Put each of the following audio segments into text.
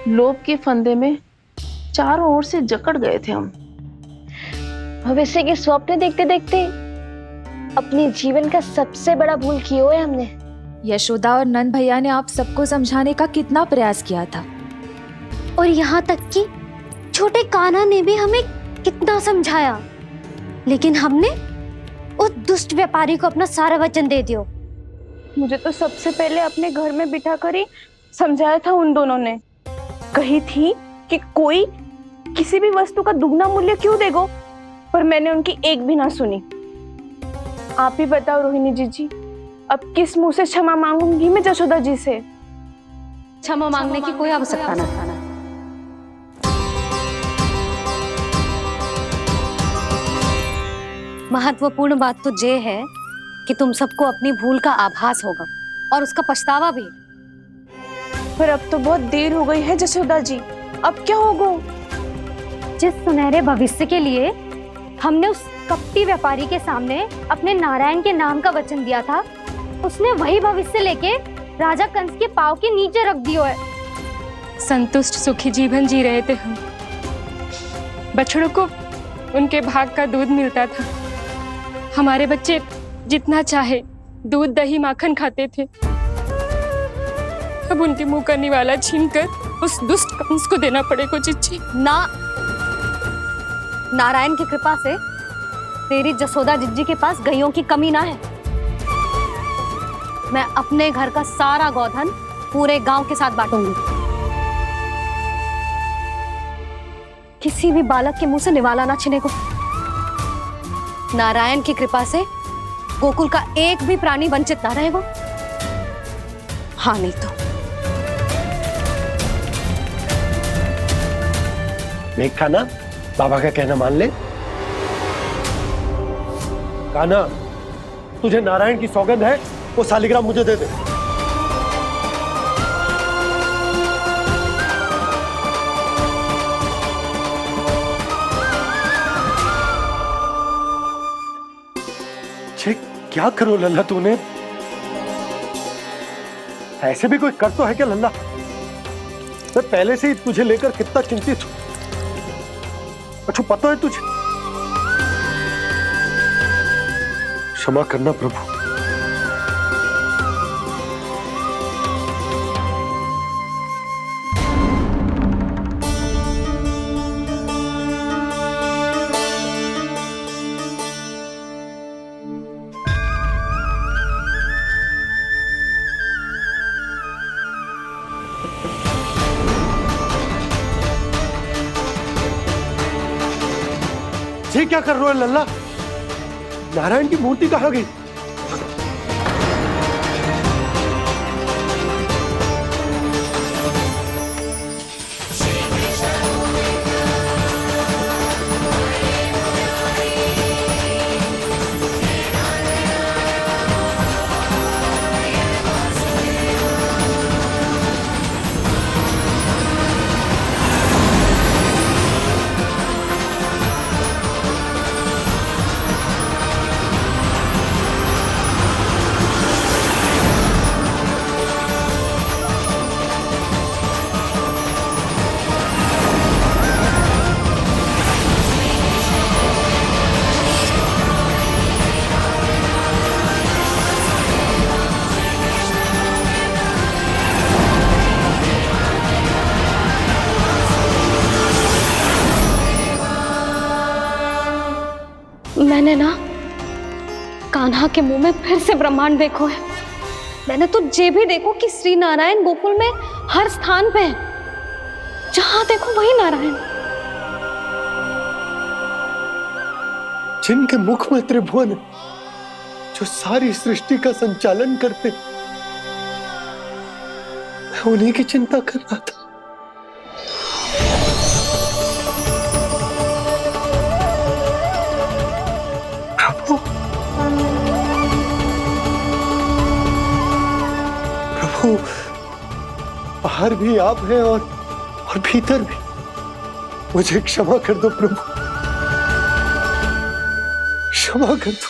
लोभ के फंदे में चारों ओर से जकड़ गए थे हम। भविष्य के स्वप्न देखते देखते अपने जीवन का सबसे बड़ा भूल किया है हमने। यशोदा और नंद भैया ने आप सबको समझाने का कितना प्रयास किया था, और यहाँ तक कि छोटे कान्हा ने भी हमें कितना समझाया, लेकिन हमने उस दुष्ट व्यापारी को अपना सारा वचन दे दिया। मुझे तो सबसे पहले अपने घर में बिठा कर ही समझाया था उन दोनों ने। कही थी कि कोई किसी भी वस्तु का दुगना मूल्य क्यों देगो, पर मैंने उनकी एक भी ना सुनी। आप ही बताओ रोहिणी जी, अब किस मुंह से क्षमा मांगूंगी मैं जशोदा जी से? क्षमा मांगने की कोई आवश्यकता ना। महत्वपूर्ण बात तो ये है कि तुम सबको अपनी भूल का आभास होगा और उसका पछतावा भी। पर अब तो बहुत देर हो गई है जशोदा जी, अब क्या होगा? जिस सुनहरे भविष्य के लिए हमने उस कपटी व्यापारी के सामने अपने नारायण के नाम का वचन दिया था, उसने वही भविष्य लेके राजा कंस के पांव के नीचे रख दिया है। संतुष्ट सुखी जीवन जी रहे थे हम। बछड़ों को उनके भाग का दूध मिलता था। हमारे बच्चे जितना चाहे दूध दही माखन खाते थे। अब उनके मुंह का निवाला छीनकर उस दुष्ट कंस को देना पड़ेगा चिच्ची। ना, नारायण की कृपा से तेरी जसोदा जिज्जी के पास गायों की कमी ना है। मैं अपने घर का सारा गोधन पूरे गांव के साथ बांटूंगी। किसी भी बालक के मुंह से निवाला ना छिने को। नारायण की कृपा से गोकुल का एक भी प्राणी वंचित ना रहेगा। हाँ नहीं तो देख कान्हा, बाबा का कहना मान ले। कान्हा, तुझे नारायण की सौगंध है, वो शालिग्राम मुझे दे दे। छे, क्या करो लल्ला तूने? ऐसे भी कोई कर तो है क्या लल्ला? मैं पहले से ही तुझे लेकर कितना चिंतित हूं। अच्छा पता है तुझे? क्षमा करना प्रभु। ये क्या कर रहे हो लल्ला? नारायण की मूर्ति कहाँ गई? मैंने ना कान्हा के मुंह में फिर से ब्रह्मांड देखो है। मैंने तो ये भी देखो कि श्री नारायण गोकुल में हर स्थान पे है। जहां देखो वही नारायण। जिनके मुख में त्रिभुवन, जो सारी सृष्टि का संचालन करते, मैं उन्हीं की चिंता कर रहा था। प्रभु, प्रभु, बाहर भी आप हैं और भीतर भी। मुझे क्षमा कर दो प्रभु, क्षमा कर दो।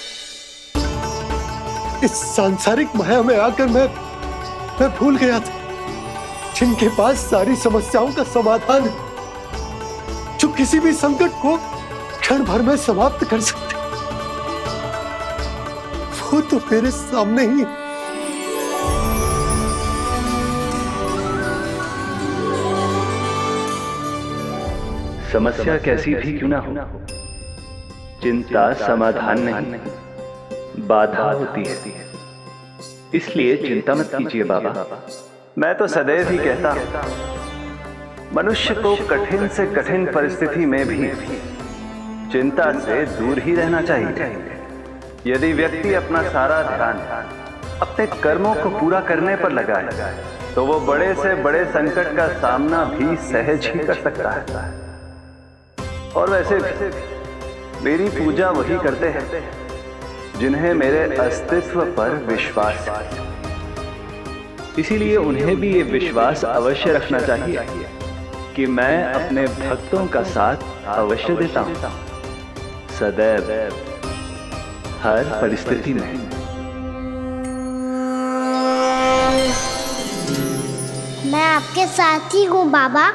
इस सांसारिक माया में आकर मैं भूल गया था। जिनके पास सारी समस्याओं का समाधान है, जो किसी भी संकट को क्षण भर में समाप्त कर सकते, वो तो मेरे सामने ही। समस्या कैसी भी क्यों ना हो, चिंता समाधान नहीं, बाधा होती है। इसलिए चिंता मत कीजिए बाबा। मैं तो सदैव ही कहता हूं, मनुष्य को कठिन से कठिन परिस्थिति में भी चिंता से दूर ही रहना चाहिए। यदि व्यक्ति अपना सारा ध्यान अपने कर्मों को पूरा करने पर लगाए, तो वो बड़े से बड़े संकट का सामना भी सहज ही कर सकता है। और वैसे भी मेरी पूजा वही करते हैं जिन्हें मेरे अस्तित्व पर विश्वास है। इसीलिए उन्हें भी ये विश्वास अवश्य रखना चाहिए कि मैं अपने भक्तों का साथ अवश्य देता हूं, सदैव, हर परिस्थिति में। मैं आपके साथ ही हूँ बाबा।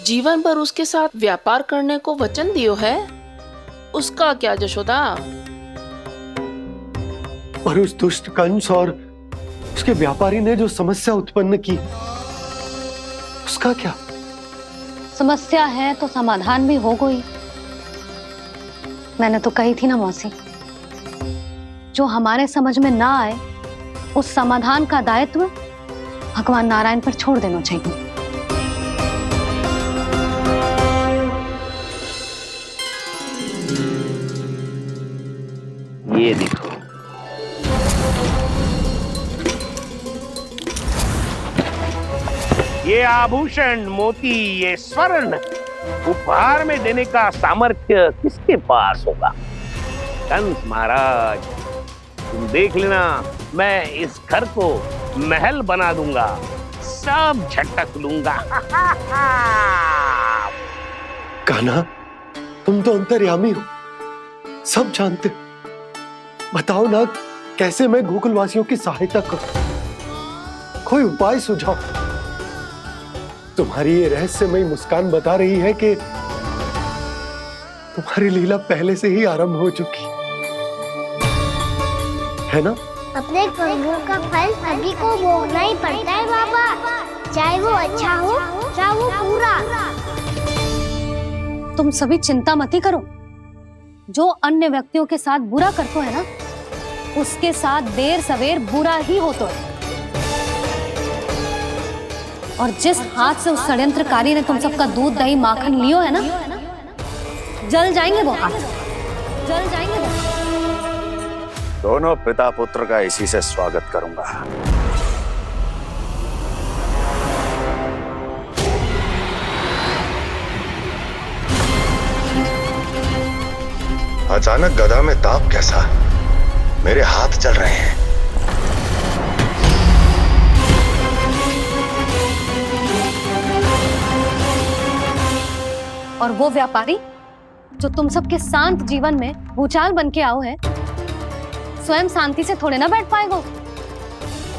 जीवन भर उसके साथ व्यापार करने को वचन दियो है, उसका क्या जशोदा? और उस दुष्ट कंस और उसके व्यापारी ने जो समस्या उत्पन्न की, उसका क्या? समस्या है तो समाधान भी हो गई। मैंने तो कही थी ना मौसी, जो हमारे समझ में ना आए उस समाधान का दायित्व भगवान नारायण पर छोड़ देना चाहिए। ये देखो, ये आभूषण, मोती, ये स्वर्ण उपहार में देने का सामर्थ्य किसके पास होगा? कंस महाराज, तुम देख लेना, मैं इस घर को महल बना दूंगा, सब झटक लूंगा। कान्हा, तुम तो अंतर्यामी हो, सब जानते। बताओ ना, कैसे मैं गोकुलवासियों की सहायता करूं? कोई उपाय सुझाओ। तुम्हारी ये रहस्यमयी मुस्कान बता रही है कि तुम्हारी लीला पहले से ही आरंभ हो चुकी है ना? अपने कर्मों का फल सभी को भोगना ही पड़ता है बाबा, चाहे वो अच्छा हो चाहे वो बुरा। तुम सभी चिंता मत ही करो। जो अन्य व्यक्तियों के साथ बुरा करते है ना, उसके साथ देर सवेर बुरा ही होता है। और जिस हाथ से उस षड्यंत्रकारी ने तुम सबका दूध दही माखन लियो है ना, जल जाएंगे वो हाथ, जल जाएंगे वो। दोनों पिता पुत्र का इसी से स्वागत करूंगा। अचानक गदा में ताप कैसा? मेरे हाथ चल रहे हैं। और वो व्यापारी जो तुम सबके शांत जीवन में भूचाल बन के आओ है, स्वयं शांति से थोड़े ना बैठ पाएगा।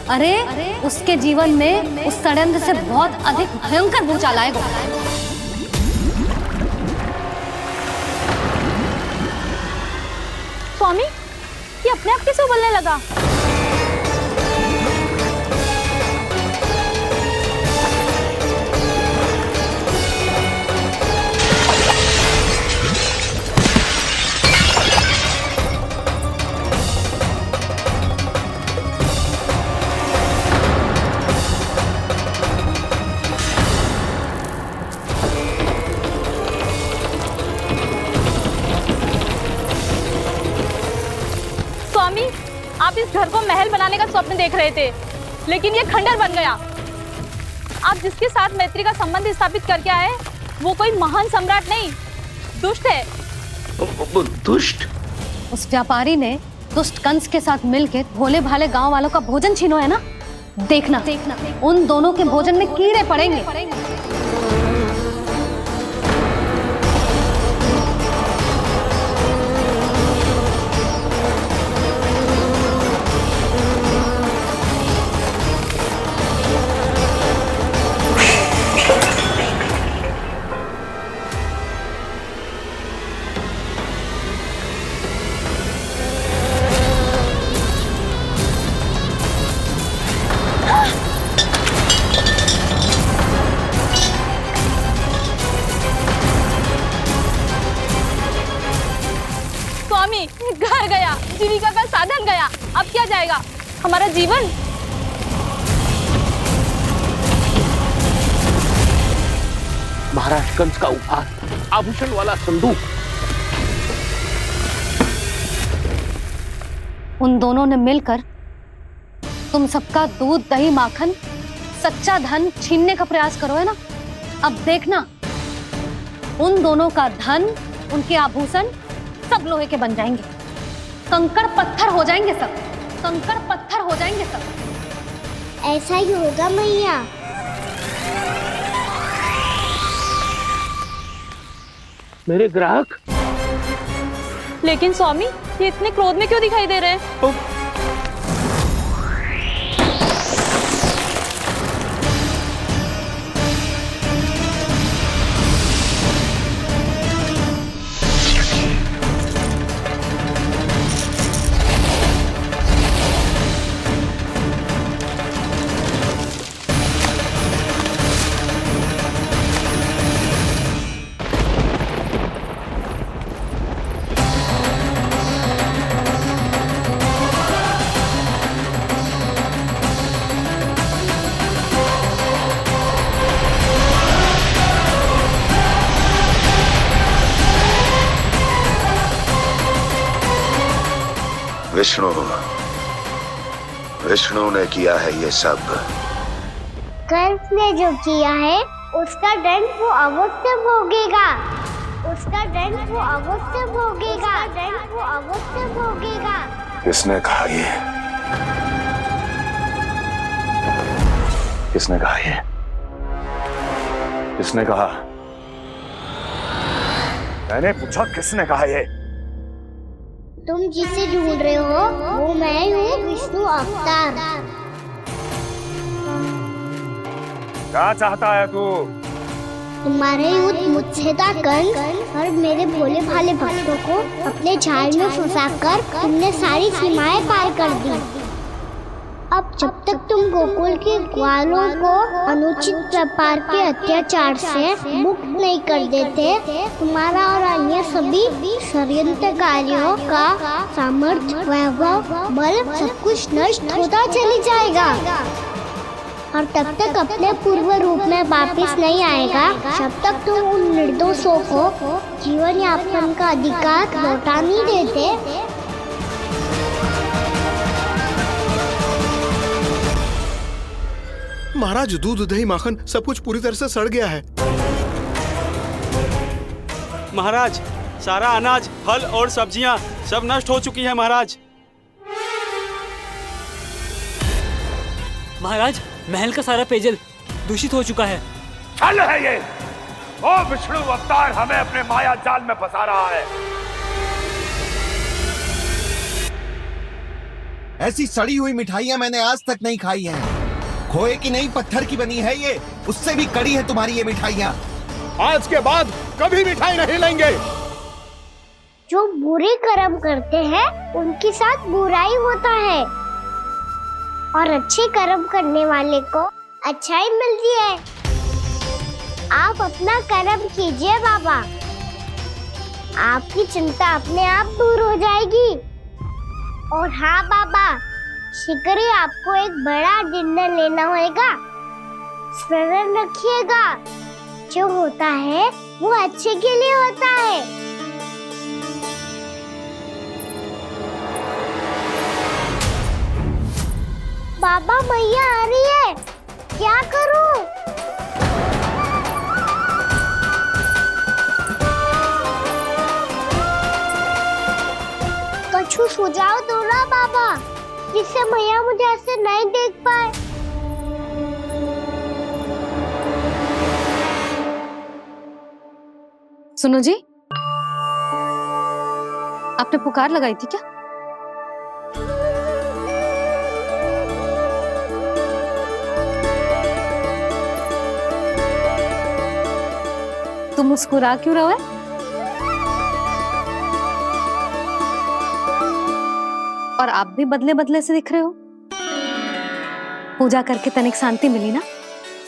अरे उसके जीवन में उस षड्यंत्र से बहुत अधिक भयंकर भूचाल आएगा। स्वामी, ये अपने आप कैसे उबलने लगा? स्वामी, आप इस घर को महल बनाने का स्वप्न देख रहे थे, लेकिन ये खंडर बन गया। आप जिसके साथ मैत्री का संबंध स्थापित करके आए, वो कोई महान सम्राट नहीं, दुष्ट है। दुष्ट? उस व्यापारी ने दुष्ट कंस के साथ मिलकर भोले भाले गांव वालों का भोजन छीनो है ना, देखना उन दोनों के भोजन में कीड़े पड़ेंगे। स्वामी, घर गया, जीविका का साधन गया, अब क्या जाएगा हमारा जीवन? महाराज कंस का उपहार, आभूषण वाला संदूक। उन दोनों ने मिलकर तुम सबका दूध, दही, माखन, सच्चा धन छीनने का प्रयास करो, है ना? अब देखना उन दोनों का धन, उनके आभूषण सब लोहे के बन जाएंगे, कंकड़ पत्थर हो जाएंगे सब, कंकड़ पत्थर हो जाएंगे सब। ऐसा ही होगा मैया। मेरे ग्राहक। लेकिन स्वामी, ये इतने क्रोध में क्यों दिखाई दे रहे हैं? विष्णु ने किया है ये सब। कंस ने जो किया है उसका दंड वो अवश्य भोगेगा, उसका दंड वो अवश्य भोगेगा, दंड वो अवश्य भोगेगा। किसने कहा ये? किसने कहा ये? किसने कहा? मैंने पूछा किसने कहा ये? तुम जिसे ढूंढ रहे हो वो मैं हूँ, विष्णु अवतार। क्या चाहता है तू? तुम्हारे युद्ध मुझसे था कंस, और मेरे भोले भाले भक्तों को अपने जाल में फंसाकर तुमने सारी सीमाएं पार कर दी। अब जब तक तुम गोकुल के ग्वालों को अनुचित प्रकार के अत्याचार से मुक्त नहीं कर देते, तुम्हारा और अन्य सभी षड्यंत्रकारियों का सामर्थ्य, वैभव, बल सब कुछ नष्ट होता चली जाएगा, और तब तक अपने पूर्व रूप में वापस नहीं आएगा जब तक तुम उन निर्दोषों को जीवन यापन का अधिकार लौटा नहीं देते। महाराज, दूध, दही, माखन सब कुछ पूरी तरह से सड़ गया है। महाराज, सारा अनाज, फल और सब्जियां सब नष्ट हो चुकी है महाराज। महाराज, महल का सारा पेयजल दूषित हो चुका है। छल है ये। ओ विष्णु अवतार हमें अपने माया जाल में फंसा रहा है। ऐसी सड़ी हुई मिठाइयां मैंने आज तक नहीं खाई हैं। खोए की नहीं, पत्थर की बनी है ये, उससे भी कड़ी है तुम्हारी ये मिठाइयां। आज के बाद कभी मिठाई नहीं लेंगे। जो बुरे कर्म करते हैं उनके साथ बुराई होता है, और अच्छे कर्म करने वाले को अच्छाई मिलती है। आप अपना कर्म कीजिए बाबा, आपकी चिंता अपने आप दूर हो जाएगी। और हाँ बाबा, शीघ्र ही आपको एक बड़ा डिनर लेना होगा। स्मरण रखिएगा, जो होता है वो अच्छे के लिए होता है। बाबा, मैया आ रही है, क्या करूं? कुछ सुझाव दो ना बाबा, जिससे मैया मुझे ऐसे नहीं देख पाए। सुनो जी, आपने पुकार लगाई थी क्या? तुम मुस्कुरा क्यों रहे हो? और आप भी बदले बदले से दिख रहे हो। पूजा करके तनिक शांति मिली ना?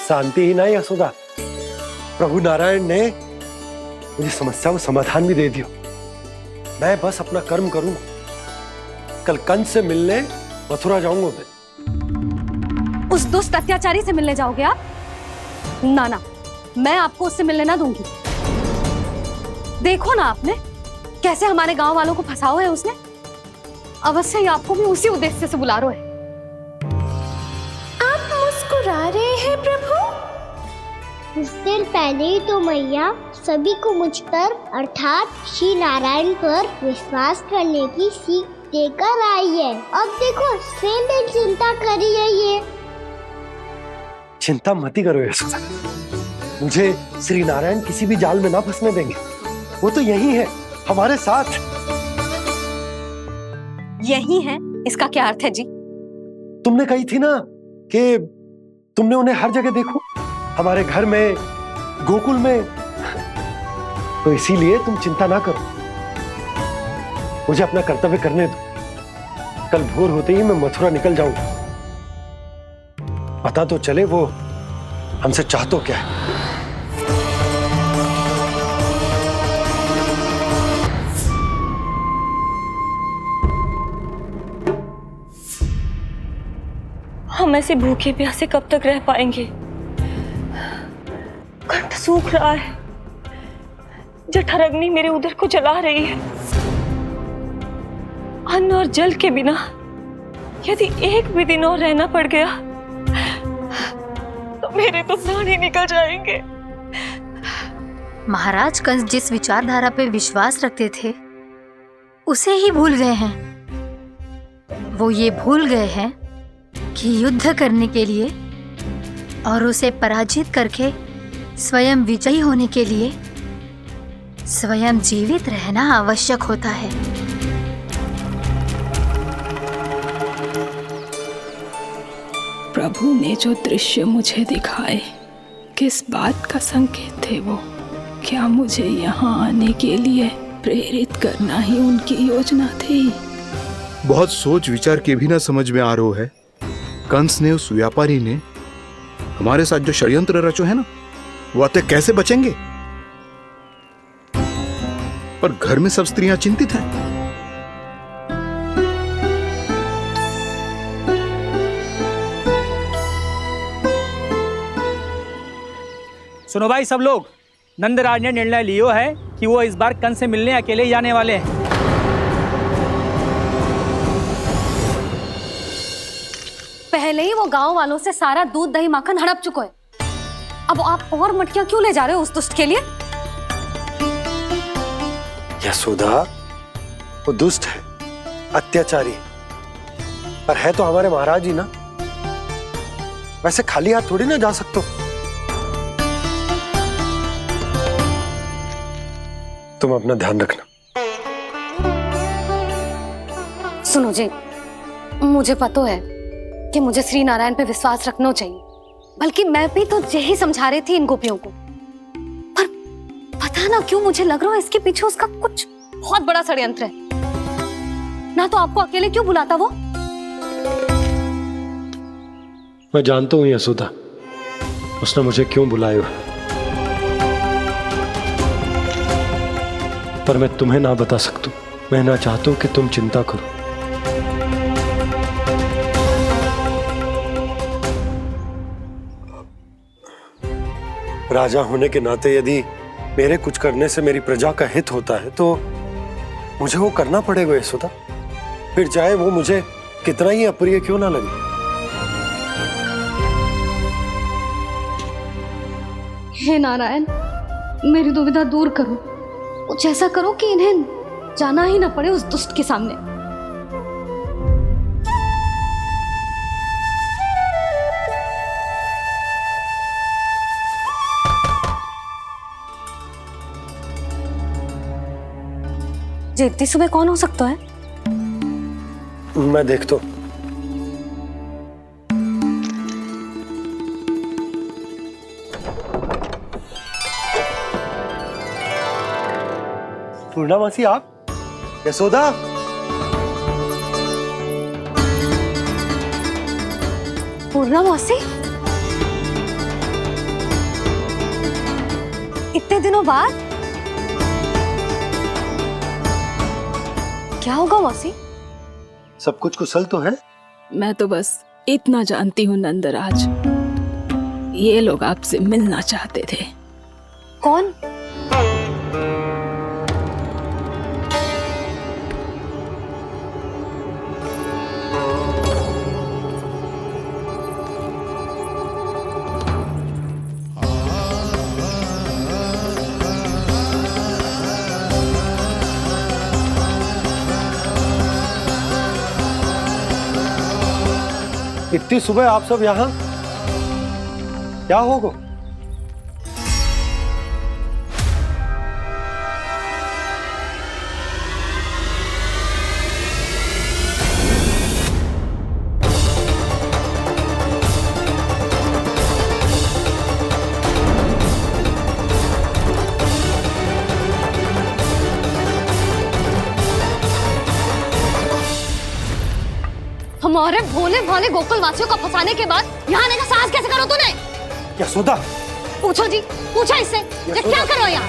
शांति ही नहीं यशोदा, प्रभु नारायण ने मुझे समस्या को समाधान भी दे दिया। मैं बस अपना कर्म करूंगा। कल कंस से मिलने मथुरा जाऊंगा मैं। उस दुष्ट अत्याचारी से मिलने जाओगे आप? ना ना, मैं आपको उससे मिलने ना दूंगी। देखो ना आपने कैसे हमारे गांव वालों को फंसाओ है उसने। अवश्य ही आपको भी उसी उद्देश्य से बुला रहा है। आप मुस्कुरा रहे हैं प्रभु? कुछ देर पहले ही तो मैया सभी को मुझ पर अर्थात श्री नारायण पर विश्वास करने की सीख देकर आई है। अब देखो स्वयं भी चिंता कर रही है ये। चिंता मत ही करो यशोदा, मुझे श्री नारायण किसी भी जाल में ना फंसने देंगे। वो तो यही है हमारे साथ। यही है, इसका क्या अर्थ है जी? तुमने कही थी ना कि तुमने उन्हें हर जगह देखो, हमारे घर में, गोकुल में। तो इसीलिए तुम चिंता ना करो, मुझे अपना कर्तव्य करने दो। कल भोर होते ही मैं मथुरा निकल जाऊंगा। पता तो चले वो हमसे चाहतो क्या है। हम ऐसे भूखे प्यासे कब तक रह पाएंगे? कंठ सूख रहा है, जठराग्नि मेरे उदर को जला रही है। अन्न और जल के बिना यदि एक भी दिन और रहना पड़ गया तो मेरे तो प्राण ही निकल जाएंगे। महाराज कंस जिस विचारधारा पे विश्वास रखते थे उसे ही भूल गए हैं। वो ये भूल गए हैं कि युद्ध करने के लिए और उसे पराजित करके स्वयं विजयी होने के लिए स्वयं जीवित रहना आवश्यक होता है। प्रभु ने जो दृश्य मुझे दिखाए, किस बात का संकेत थे वो? क्या मुझे यहाँ आने के लिए प्रेरित करना ही उनकी योजना थी? बहुत सोच विचार के भी ना समझ में आ रहा है। कंस ने, उस व्यापारी ने हमारे साथ जो षड्यंत्र रचो है ना, वो आते कैसे बचेंगे? पर घर में सब स्त्रियां चिंतित हैं। सुनो भाई सब लोग, नंदराज ने निर्णय लियो है कि वो इस बार कंस से मिलने अकेले ही जाने वाले हैं। पहले ही वो गांव वालों से सारा दूध दही माखन हड़प चुका है। अब आप और मटकियां क्यों ले जा रहे हो उस दुष्ट के लिए? यशोदा, वो दुष्ट है, अत्याचारी, पर है तो हमारे महाराज ही ना। वैसे खाली हाथ थोड़ी ना जा सकते हो। तुम अपना ध्यान रखना। सुनो जी, मुझे पता है कि मुझे श्री नारायण पे विश्वास रखना चाहिए, बल्कि मैं भी तो यही समझा रही थी इन गोपियों को। पर पता ना क्यों मुझे लग रहा है इसके पीछे उसका कुछ बहुत बड़ा षड्यंत्र है। ना तो आपको अकेले क्यों बुलाता वो? मैं जानता हूं यशोदा, उसने मुझे क्यों बुलाया, पर मैं तुम्हें ना बता सकता। मैं ना चाहता हूं कि तुम चिंता करो। राजा होने के नाते यदि मेरे कुछ करने से मेरी प्रजा का हित होता है तो मुझे वो करना पड़ेगा यशोदा, फिर चाहे वो मुझे कितना ही अप्रिय क्यों ना लगे। हे नारायण, मेरी दुविधा दूर करो। कुछ ऐसा करो कि इन्हें जाना ही ना पड़े उस दुष्ट के सामने। जी इतनी सुबह कौन हो सकता है? मैं देखता हूं। पूर्णा मासी, आप? यशोदा? पूर्णा मौसी, इतने दिनों बाद? क्या होगा मौसी? सब कुछ कुशल तो है? मैं तो बस इतना जानती हूँ नंदराज, ये लोग आपसे मिलना चाहते थे। कौन? इतनी सुबह आप सब यहाँ? क्या होगा? हमारे भोले भाले गोकुल वासियों को फंसाने के बाद यहाँ आने का साहस कैसे करो तूने? यशोदा! पूछो जी, पूछो इससे, ये क्या करो यहाँ?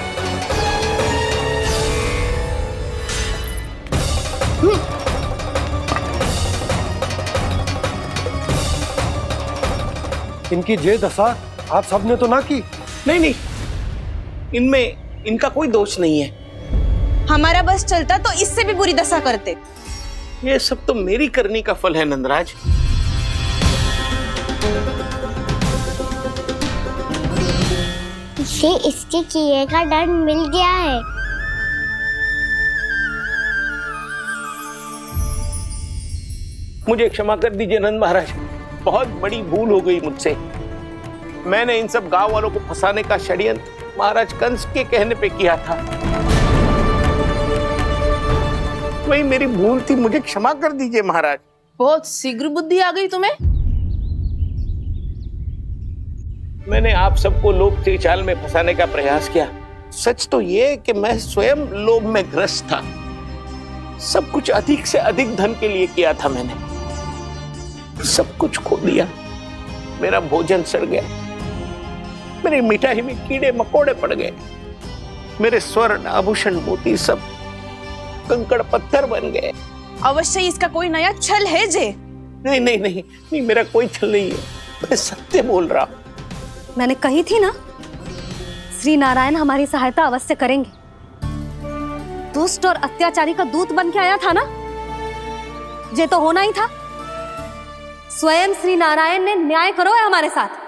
इनकी ये दशा आप सबने तो ना की? नहीं नहीं, इनमें इनका कोई दोष नहीं है। हमारा बस चलता तो इससे भी बुरी दशा करते। ये सब तो मेरी करनी का फल है नंदराज। इसे इसके किए का डर मिल गया है। मुझे क्षमा कर दीजिए नंद महाराज, बहुत बड़ी भूल हो गई मुझसे। मैंने इन सब गांव वालों को फंसाने का षड्यंत्र महाराज कंस के कहने पे किया था। वही मेरी भूल थी, मुझे क्षमा कर दीजिए महाराज। बहुत शीघ्र बुद्धि आ गई तुम्हें। मैंने आप सबको लोभ के जाल में फंसाने का प्रयास किया। सच तो ये कि मैं स्वयं लोभ में ग्रस्त था। सब कुछ अधिक से अधिक धन के लिए किया था मैंने। सब कुछ खो दिया। मेरा भोजन सड़ गया, मेरी मिठाई में कीड़े मकोड़े पड़ गए, मेरे स्वर्ण आभूषण मोती सब कंकड़ पत्थर बन गए। अवश्य इसका कोई नया छल है जे। नहीं नहीं नहीं नहीं, मेरा कोई छल नहीं है, मैं सत्य बोल रहा हूं। मैंने कही थी ना, श्री नारायण हमारी सहायता अवश्य करेंगे। दुष्ट और अत्याचारी का दूत बन के आया था ना, ये तो होना ही था। स्वयं श्री नारायण ने न्याय करो है हमारे साथ।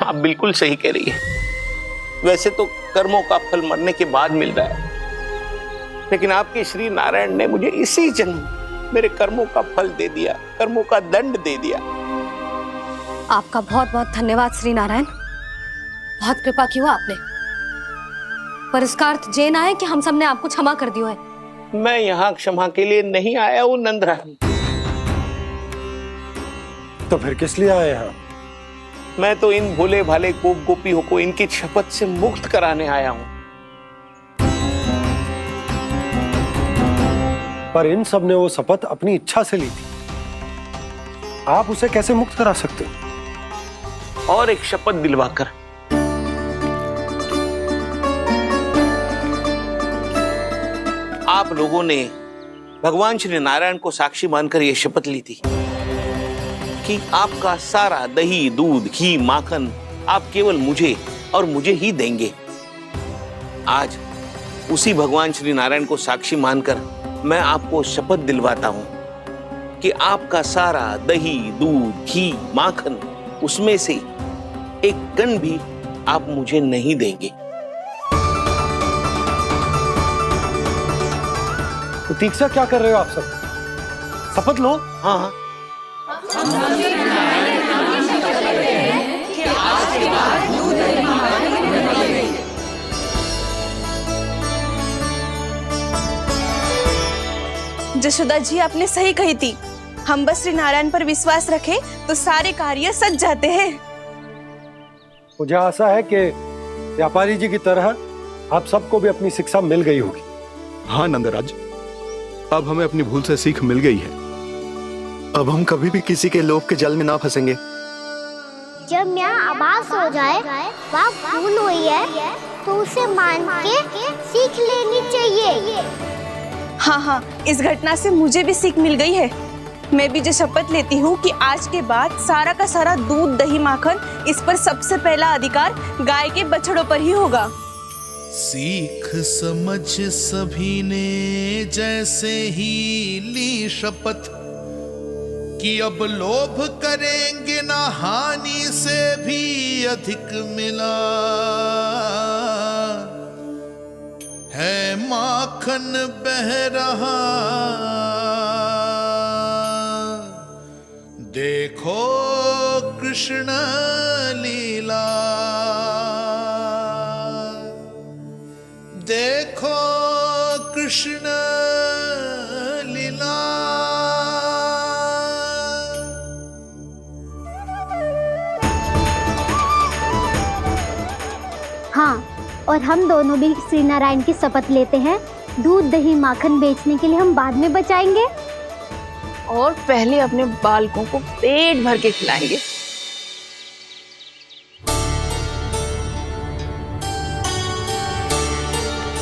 आप बिल्कुल सही कह रही है। वैसे तो कर्मों का फल मरने के बाद मिल रहा है, लेकिन आपके श्री नारायण ने मुझे इसी जन्म मेरे कर्मों का फल दे दिया, कर्मों का दंड दे दिया। आपका बहुत बहुत धन्यवाद श्री नारायण, बहुत कृपा की हो आपने। पर इसका अर्थ ये ना है कि हम सबने आपको क्षमा कर दिया है। मैं यहाँ क्षमा के लिए नहीं आया हूँ नंदरानी। तो फिर किस लिए आए हैं? मैं तो इन भोले भाले गोप गोपियों को इनकी शपथ से मुक्त कराने आया हूँ। पर इन सब ने वो शपथ अपनी इच्छा से ली थी, आप उसे कैसे मुक्त करा सकते? और एक शपथ दिलवाकर। आप लोगों ने भगवान श्री नारायण को साक्षी मानकर यह शपथ ली थी कि आपका सारा दही, दूध, घी, माखन आप केवल मुझे और मुझे ही देंगे। आज उसी भगवान श्री नारायण को साक्षी मानकर मैं आपको शपथ दिलवाता हूं कि आपका सारा दही, दूध, घी, माखन, उसमें से एक कण भी आप मुझे नहीं देंगे। प्रतीक्षा क्या कर रहे हो आप सब? शपथ लो। हाँ हाँ। जशोदा जी, आपने सही कही थी। हम बस श्री नारायण पर विश्वास रखें तो सारे कार्य सज जाते हैं। मुझे आशा है कि व्यापारी जी की तरह आप सबको भी अपनी शिक्षा मिल गई होगी। हाँ नंदराज, अब हमें अपनी भूल से सीख मिल गई है। अब हम कभी भी किसी के लोभ के जल में ना फंसेंगे। जब यहाँ आभास हो जाए वहाँ भूल हुई है तो उसे मान के सीख लेनी चाहिए। हाँ हाँ, इस घटना से मुझे भी सीख मिल गई है। मैं भी जो शपथ लेती हूँ कि आज के बाद सारा का सारा दूध, दही, माखन, इस पर सबसे पहला अधिकार गाय के बछड़ों पर ही होगा। सीख समझ सभी ने जैसे ही ली शपथ कि अब लोभ करेंगे ना हानि से भी अधिक मिला है, माखन बह रहा देखो कृष्ण लीला, देखो कृष्ण लीला। हाँ, और हम दोनों भी श्री नारायण की शपथ लेते हैं, दूध, दही, माखन बेचने के लिए हम बाद में बचाएंगे और पहले अपने बालकों को पेट भर के खिलाएंगे।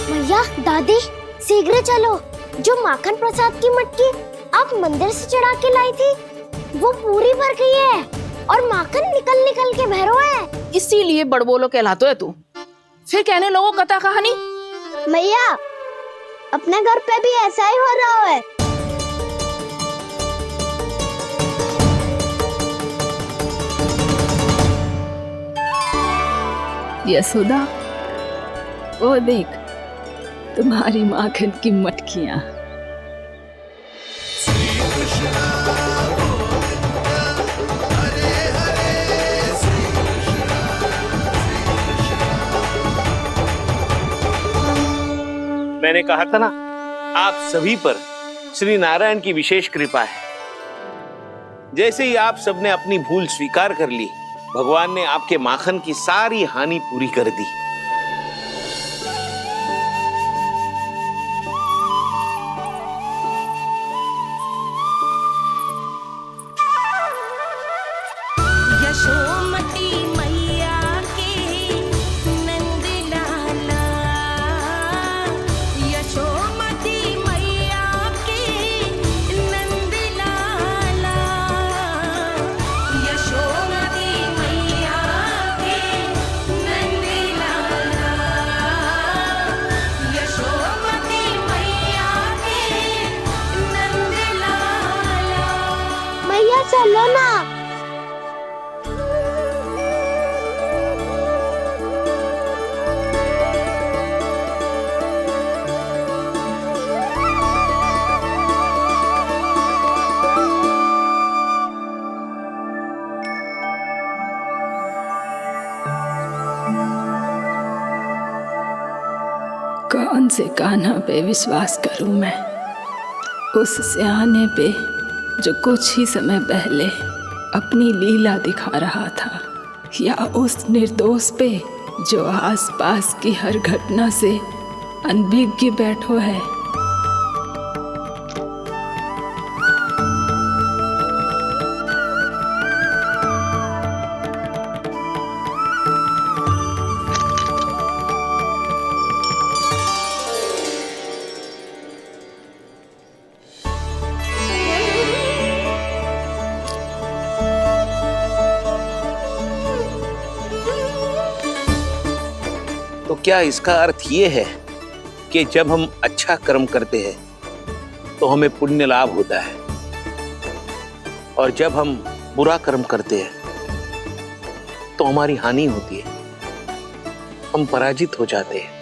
भैया, दादी, शीघ्र चलो। जो माखन प्रसाद की मटकी आप मंदिर से चढ़ा के लाई थी वो पूरी भर गई है और माखन निकल निकल के बह रहा है। इसीलिए बड़बोलो कहलाता है तू। फिर कहने लोगों कथा कहानी। भैया, अपने घर पे भी ऐसा ही हो रहा है। यशोदा, वो देख तुम्हारी माखन की मटकियां। मैंने कहा था ना, आप सभी पर श्री नारायण की विशेष कृपा है। जैसे ही आप सबने अपनी भूल स्वीकार कर ली, भगवान ने आपके माखन की सारी हानि पूरी कर दी। यशोमती मैया की नंद लाला, यशोमती मैया की नंद लाला, यशोमती मैया की नंद लाला, यशोमती मैया की नंद लाला। भैया चलो ना। कौन से कान्हा पे विश्वास करूं मैं? उस सियाने पे जो कुछ ही समय पहले अपनी लीला दिखा रहा था, या उस निर्दोष पे जो आसपास की हर घटना से अनभिज्ञ बैठो है। तो क्या इसका अर्थ ये है कि जब हम अच्छा कर्म करते हैं तो हमें पुण्य लाभ होता है, और जब हम बुरा कर्म करते हैं तो हमारी हानि होती है, हम पराजित हो जाते हैं?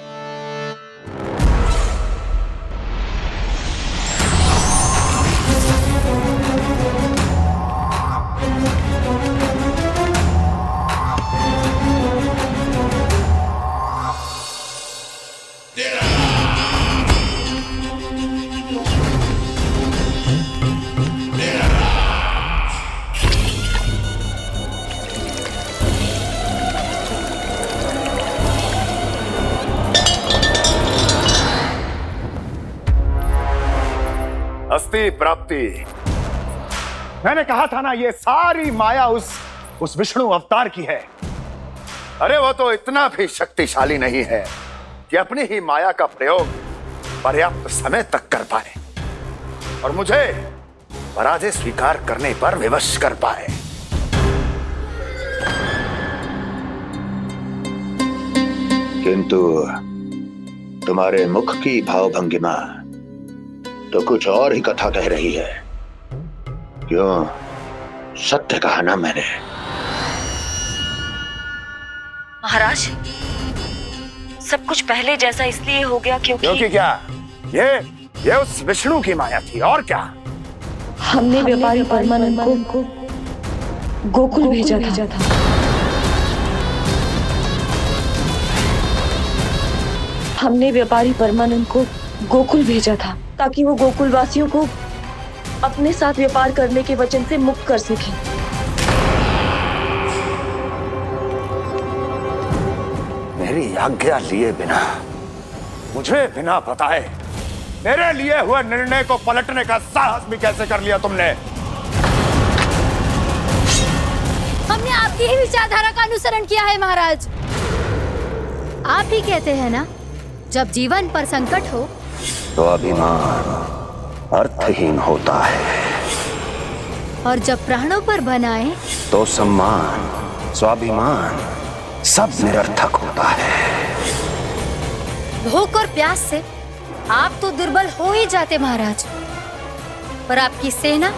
अस्ति प्राप्ति। मैंने कहा था ना, ये सारी माया उस विष्णु अवतार की है। अरे वो तो इतना भी शक्तिशाली नहीं है कि अपनी ही माया का प्रयोग पर्याप्त समय तक कर पाए और मुझे पराजय स्वीकार करने पर विवश कर पाए। किंतु तुम्हारे मुख की भावभंगिमा तो कुछ और ही कथा कह रही है। क्यों? सत्य कहा ना मैंने। महाराज, सब कुछ पहले जैसा इसलिए हो गया क्योंकि क्या? ये उस विष्णु की माया थी, और क्या? हमने व्यापारी परमानंद को गोकुल भेजा था। हमने व्यापारी परमानंद को गोकुल भेजा था ताकि वो गोकुल वासियों को अपने साथ व्यापार करने के वचन से मुक्त कर सके। मेरी आज्ञा लिए बिना, मुझे बिना बताए मेरे लिए हुए निर्णय को पलटने का साहस भी कैसे कर लिया तुमने? हमने आपकी ही विचारधारा का अनुसरण किया है महाराज। आप ही कहते हैं ना, जब जीवन पर संकट हो तो अभिमान अर्थहीन होता है, और जब प्राणों पर बनाए तो सम्मान स्वाभिमान सब निरर्थक होता है। भूख और प्यास से आप तो दुर्बल हो ही जाते महाराज, पर आपकी सेना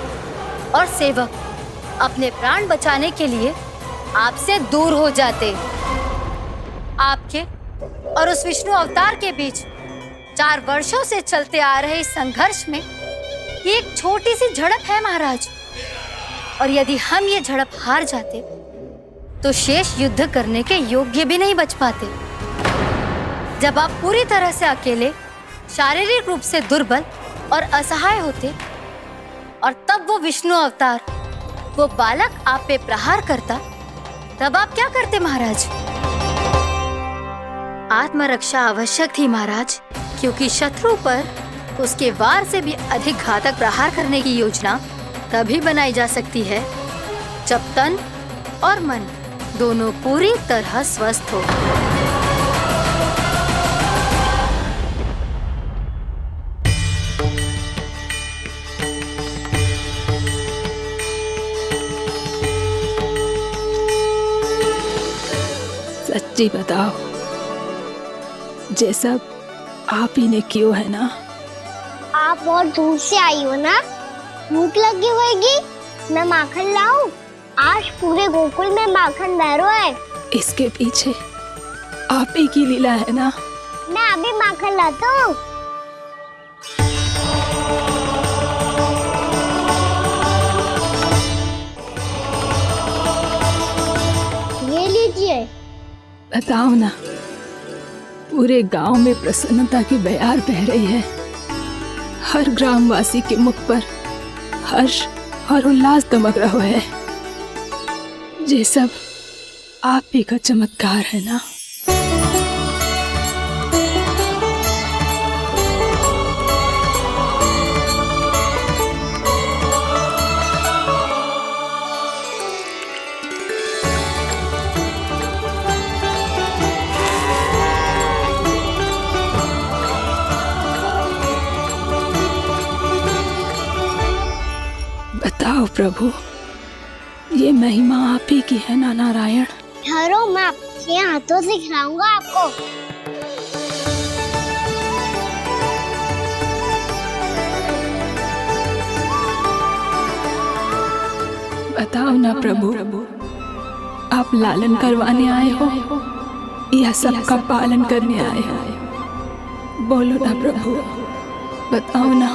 और सेवक अपने प्राण बचाने के लिए आपसे दूर हो जाते। आपके और उस विष्णु अवतार के बीच 4 वर्षों से चलते आ रहे इस संघर्ष में ये एक छोटी सी झड़प है महाराज, और यदि हम ये झड़प हार जाते तो शेष युद्ध करने के योग्य भी नहीं बच पाते। जब आप पूरी तरह से अकेले, शारीरिक रूप से दुर्बल और असहाय होते, और तब वो विष्णु अवतार, वो बालक आप पे प्रहार करता, तब आप क्या करते महाराज? आत्मरक्षा आवश्यक थी महाराज, क्योंकि शत्रु पर उसके वार से भी अधिक घातक प्रहार करने की योजना तभी बनाई जा सकती है जब तन और मन दोनों पूरी तरह स्वस्थ हो। सच्ची बताओ, जैसा आप ही ने किया है ना? आप बहुत दूर से आई हो ना, भूख लगी होगी। मैं माखन लाऊं? आज पूरे गोकुल में माखन बह रहा है। इसके पीछे आप ही की लीला है ना? मैं अभी माखन लाता हूँ। ये लीजिए। बताओ ना, पूरे गांव में प्रसन्नता की बयार बह रही है। हर ग्रामवासी के मुख पर हर्ष और उल्लास दमक रहा है। ये सब आप ही का चमत्कार है ना? बताओ प्रभु, ये महिमा आप ही की है ना नारायण? ठहरो, मैं आपके हाथों से खिलाऊंगा आपको। बताओ ना प्रभु, आप लालन करवाने आए हो या सबका पालन करने आए हो? बोलो ना प्रभु, बताओ ना।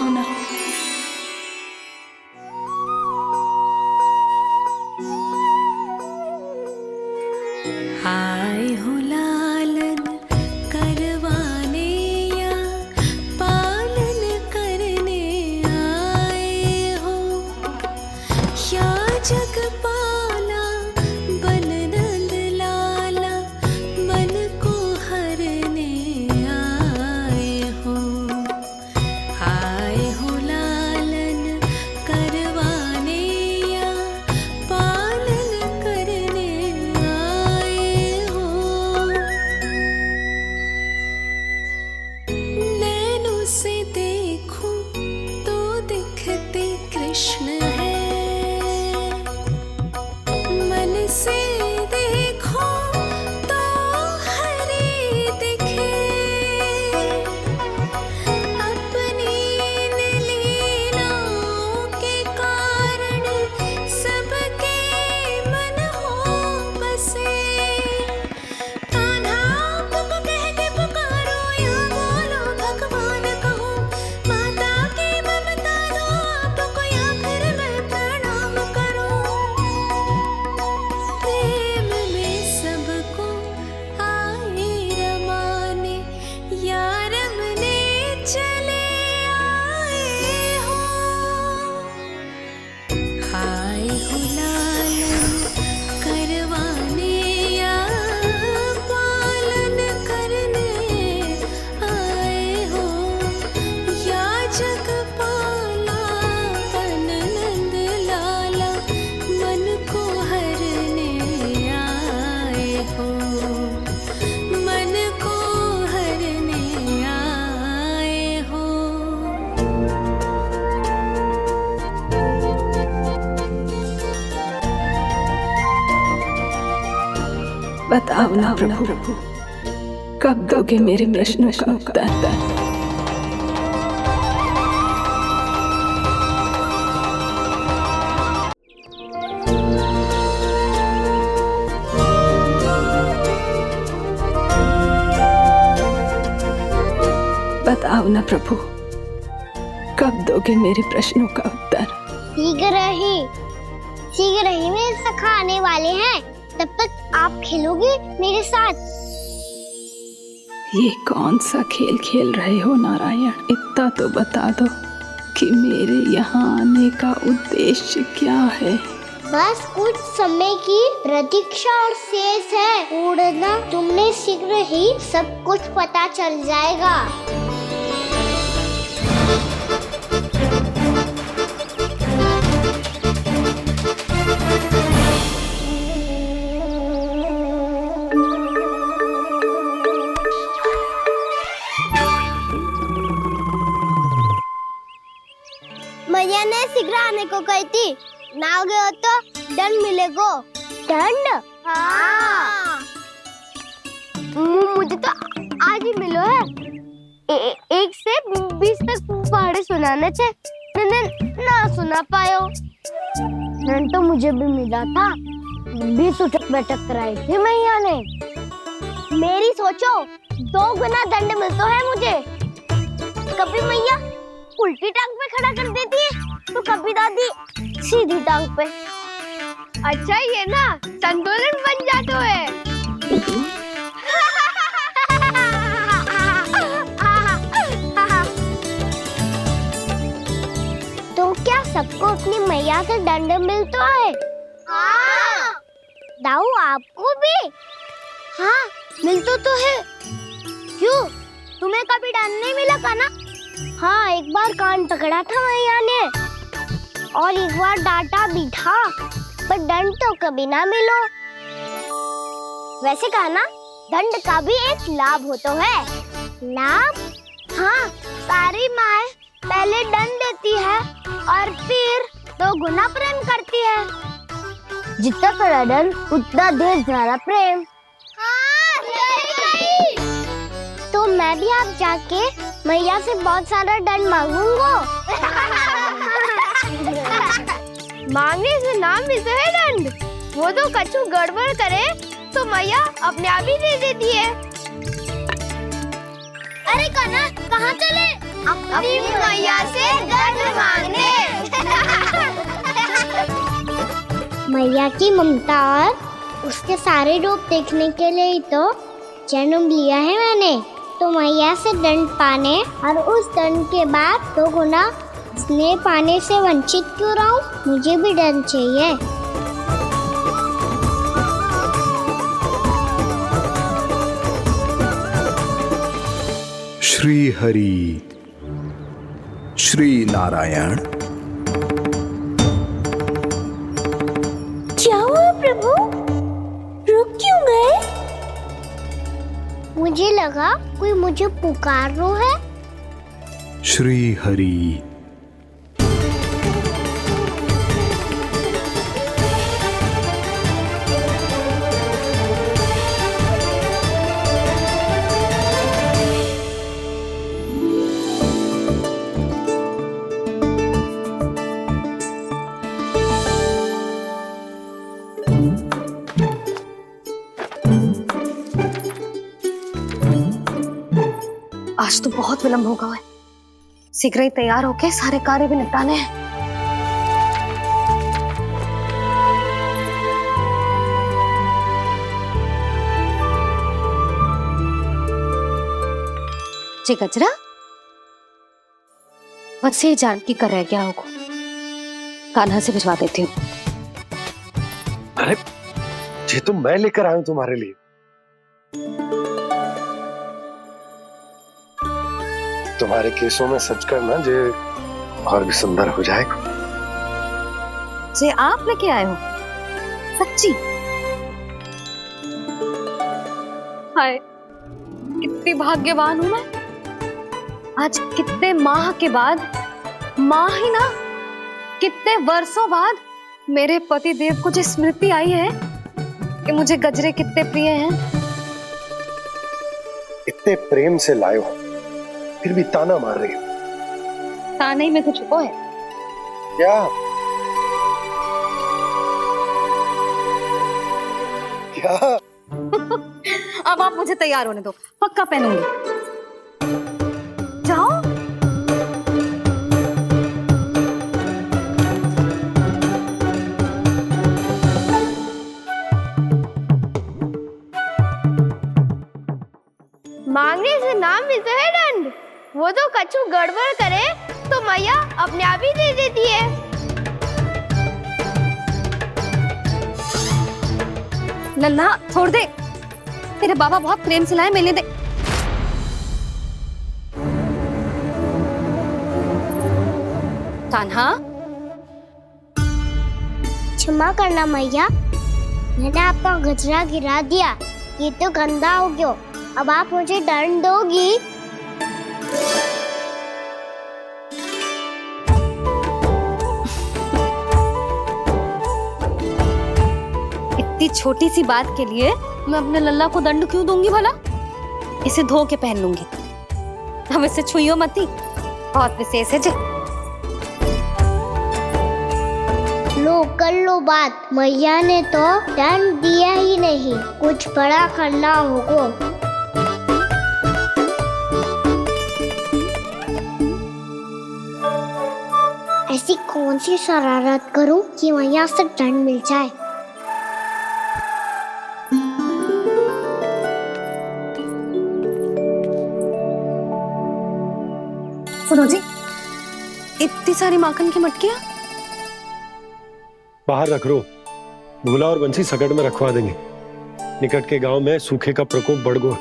आए हो लालन करवाने या पालन करने आए हो, या जगपाला बन नंद लाला मन को हरने आए हो। आए हो लालन करवाने या पालन करने आए हो। नैनों से देखूं तो दिखते कृष्ण है, मन से देखो तो हरे दिखे। अपनी लीलाओं के कारण सबके मन हो बसे। कान्हा आपको कह के पुकारो या बोलो भगवान कहो, माता की ममता दो आपको या फिर मैं प्रणाम करूं। प्रेम में सबको आए रमाने, या रमने चले आए हो। आए हो लालन करवाने या पालन करने आए हो, या जगपाला बन नंद लाला मन को हरने आए हो। मन को हरने आए हो। बताओ ना प्रभु, कब दोगे मेरे प्रश्नों का उत्तर? बताओ ना प्रभु, कब दोगे मेरे प्रश्नों का उत्तर? शीघ्र ही मेरे सखा आने वाले हैं, तब तक आप खेलोगे मेरे साथ। ये कौन सा खेल खेल रहे हो नारायण? इतना तो बता दो कि मेरे यहाँ आने का उद्देश्य क्या है? बस कुछ समय की प्रतीक्षा और शेष है। उड़ना तुमने शीघ्र ही सब कुछ पता चल जाएगा। मैया ने शीघ्र आने को कही थी, ना हो गए हो तो दंड मिलेगा। दंड? हाँ। मुझे तो आज ही मिलो है। 1 से 20 तक पहाड़े सुनाने थे, ना सुना पायो। दंड तो मुझे भी मिला था, 20 उठक बैठक कराई थी मैया ने। मेरी सोचो 2 गुना दंड मिलता है मुझे। कभी मैया उल्टी टांग पे खड़ा कर देती है, तो कभी दादी सीधी टांग पे। अच्छा ये ना संतुलन बन जाता है। तो क्या सबको अपनी मैया से दंड मिलता है? हाँ। दाऊ आपको भी? हाँ मिलता तो है। क्यों, तुम्हें कभी दंड नहीं मिला का ना? हाँ, एक बार कान पकड़ा था मैया ने और एक बार डांटा भी था, पर दंड तो कभी ना मिलो। वैसे कहा ना, दंड का भी एक लाभ होता है। लाभ? हाँ, सारी माँ पहले दंड देती है और फिर 2 गुना प्रेम करती है। जितना कड़ा दंड उतना ढेर सारा प्रेम। हाँ, सही। तो मैं भी आप जाके मैया से बहुत सारा दंड मांगूंगा। मांगने से नाम भी तो है दंड। वो तो कछु गड़बड़ करे तो मैया अपने आप ही दे देती है। अरे कान्हा कहाँ चले? अपनी मैया से दंड मांगने। मैया की ममता और उसके सारे रूप देखने के लिए ही तो जन्म लिया है मैंने। तो मैया से दंड पाने और उस दंड के बाद 2 गुना स्नेह पाने से वंचित क्यों रहूं? मुझे भी दंड चाहिए। श्री हरि श्री नारायण। क्या हुआ प्रभु? रुक क्यों गए? मुझे लगा कोई मुझे पुकार रहा है। श्री हरि। आज तो बहुत विलंब होगा है। शीघ्र ही तैयार होके सारे कार्य भी निपटाने हैं। जी गजरा, बस ये जान की कर रहे क्या होगा। कान्हा से भिजवा देती हूँ। अरे ये तो मैं लेकर आया हूं तुम्हारे लिए। तुम्हारे केसों में सच करना जे और भी सुंदर हो जाएगा। जे आप लेके आए हो? सच्ची? हाय, कितनी भाग्यवान हूं मैं। आज कितने माह के बाद, माह ही ना, कितने वर्षों बाद मेरे पति देव को जो स्मृति आई है कि मुझे गजरे कितने प्रिय हैं। इतने प्रेम से लाए हो, फिर भी ताना मार रही हो। ताने में कुछ छुपो है क्या? क्या? अब आप मुझे तैयार होने दो, पक्का पहनूंगी। जाओ। मांगने से नाम भी तो है दंड। वो तो कछु गड़बड़ करे तो मैया अपने आप ही दे देती है। लल्ला छोड़ दे, तेरे बाबा बहुत प्रेम से लाए, मिलने दे। कान्हा, क्षमा करना मैया, मैंने आपका गजरा गिरा दिया। ये तो गंदा हो गया। अब आप मुझे दंड दोगी? इतनी छोटी सी बात के लिए मैं अपने लल्ला को दंड क्यों दूंगी भला? इसे धो के पहन लूंगी। हम इसे छुइयो मती, बहुत विशेष है जी। लो कर लो बात, मैया ने तो दंड दिया ही नहीं, कुछ बड़ा करना होगा। ऐसी कौन सी शरारत करूं कि मैया से दंड मिल जाए? सुनो जी, इतनी सारी माखन की मटकियां बाहर रख रो, भूला और बंसी सकट में रखवा देंगे। निकट के गांव में सूखे का प्रकोप बढ़ गो,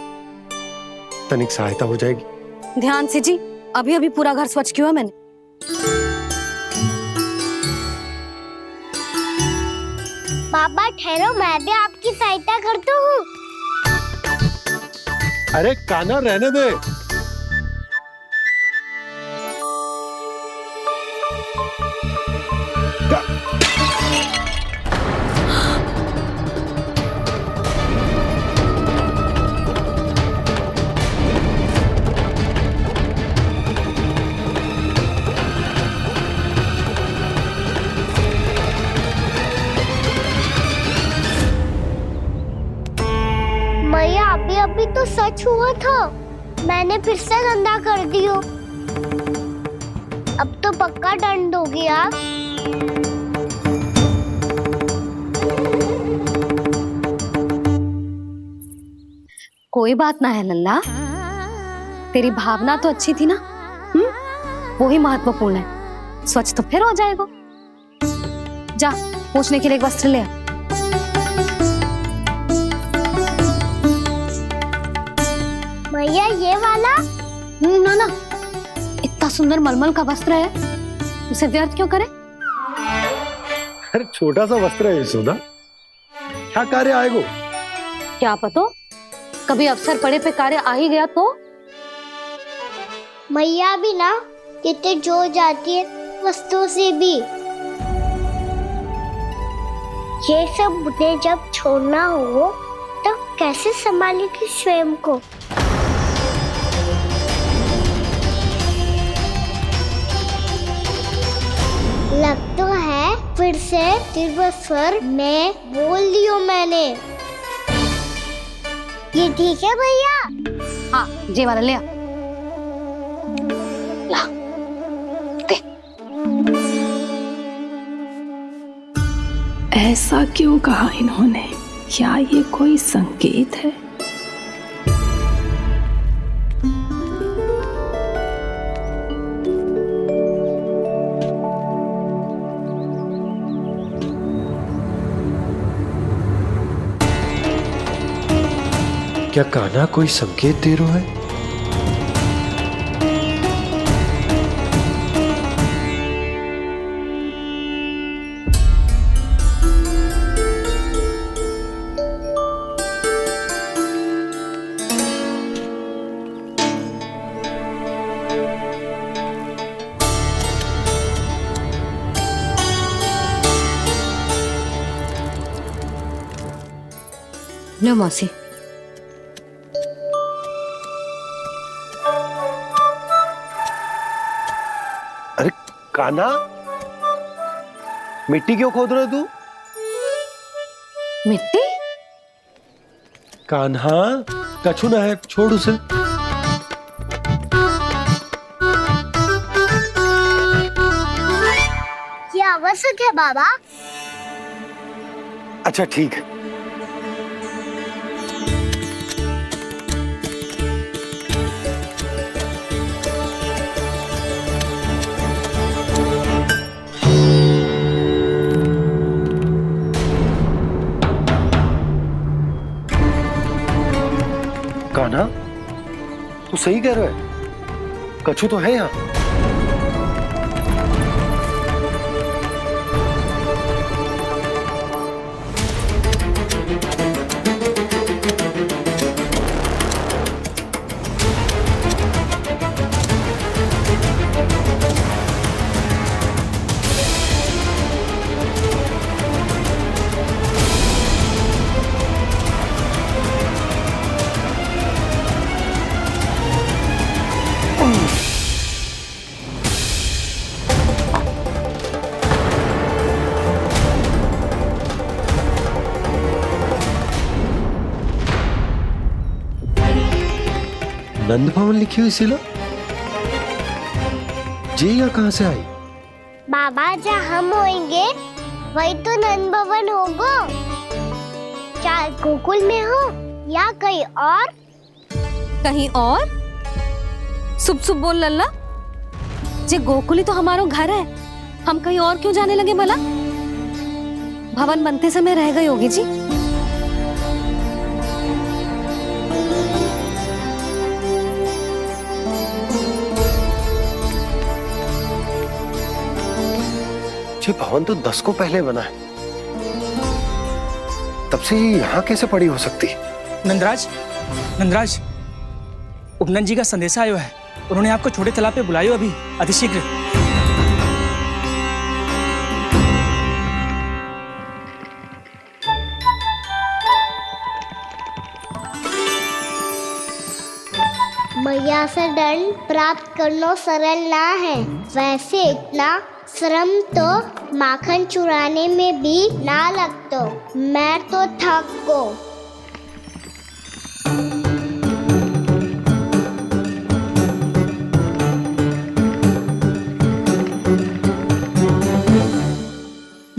तनिक सहायता हो जाएगी। ध्यान से जी, अभी अभी पूरा घर स्वच्छ किया मैंने। बाबा ठहरो, मैं भी आपकी सहायता करता हूँ। अरे कान्हा रहने दे। अभी तो सच हुआ था, मैंने फिर से गंदा कर दियो। अब तो पक्का दंड दोगी आप। कोई बात ना है लल्ला, तेरी भावना तो अच्छी थी ना, वो ही महत्वपूर्ण है। स्वच्छ तो फिर हो जाएगा। जा पोंछने के लिए एक वस्त्र ले आ। भैया ये वाला? ना ना, इतना सुंदर मलमल का वस्त्र है, उसे व्यर्थ क्यों करे? अरे छोटा सा वस्त्र है यशोदा, क्या कार्य आएगा? क्या पता, कभी अवसर पड़े पे कार्य आ ही गया तो। मैया भी ना कितने जोर जाती है वस्तुओं से भी। ये सब मुझे जब छोड़ना हो तो कैसे संभालेगी स्वयं को? लग तो है फिर से तिरस्वर में बोल दियो मैंने। ये ठीक है भैया? हाँ, ये वाला ले आ। ला, दे। ऐसा क्यों कहा इन्होंने? क्या ये कोई संकेत है? क्या कान्हा कोई संकेत दे रहा है? लो मौसी। अरे कान्हा, मिट्टी क्यों खोद रहे तू? मिट्टी? कान्हा, कछु ना है, छोड़ उसे। ये आवश्यक है बाबा। अच्छा ठीक है। कान्हा, तू सही कह रहा है, कछु तो है यहाँ। नंद भवन लिखी हुई सिला, जी यहाँ कहाँ से आई? बाबा जहाँ हम होंगे वही तो नंद भवन होगा। चाहे गोकुल में हो या कहीं और। कहीं और? सुब सुब बोल लल्ला, जे गोकुली तो हमारो घर है, हम कहीं और क्यों जाने लगे भला? भवन बनते समय रह गई होगी जी। ये भवन तो 10 को पहले बना है, तब से ये यहाँ कैसे पड़ी हो सकती? नंदराज, नंदराज, उपनंद जी का संदेशा आयो है, उन्होंने आपको छोटे तालाब पे बुलायो अभी, अतिशीघ्र। मैया से दंड प्राप्त करना सरल ना है, वैसे इतना श्रम तो माखन चुराने में भी ना लगतो। मैं तो थक को।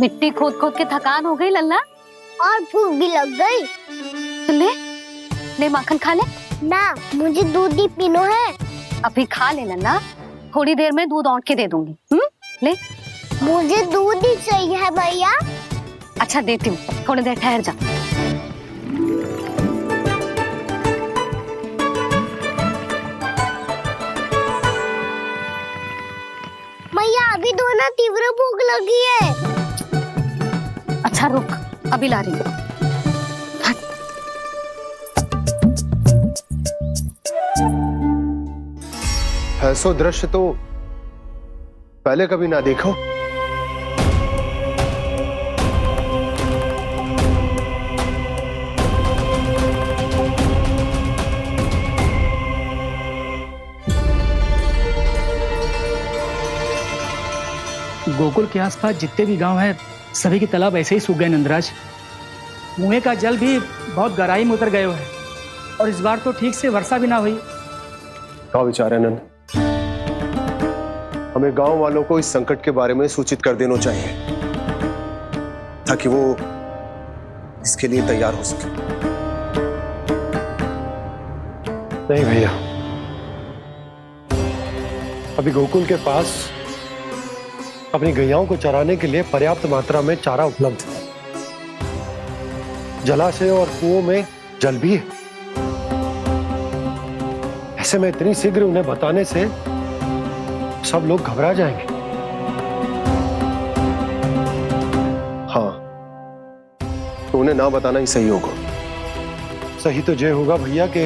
मिट्टी खोद खोद के थकान हो गई लल्ला, और भूख भी लग गई। तो ले ले माखन खा ले। ना, मुझे दूध ही पीनो है। अभी खा ले लल्ला, थोड़ी देर में दूध औंट के दे दूंगी। ले। मुझे दूध ही चाहिए है भैया। अच्छा देती हूँ, थोड़ी देर ठहर जा। भैया अभी तो ना तीव्र भूख लगी है। अच्छा रुक, अभी ला रही हूँ। ऐसो दृश्य तो पहले कभी ना देखो। गोकुल के आसपास जितने भी गांव हैं सभी के तालाब ऐसे ही सूख गए नंदराज। कुएं का जल भी बहुत गहराई में उतर गए हुए हैं और इस बार तो ठीक से वर्षा भी ना हुई। क्या विचार है नंद? हमें गांव वालों को इस संकट के बारे में सूचित कर देना चाहिए ताकि वो इसके लिए तैयार हो सके। नहीं भैया, अभी गोकुल के पास अपनी गैयाओं को चराने के लिए पर्याप्त मात्रा में चारा उपलब्ध है। जलाशय और कुओं में जल भी है। ऐसे में इतनी शीघ्र उन्हें बताने से सब लोग घबरा जाएंगे। हाँ, तो उन्हें ना बताना ही सही होगा। सही तो ये होगा भैया कि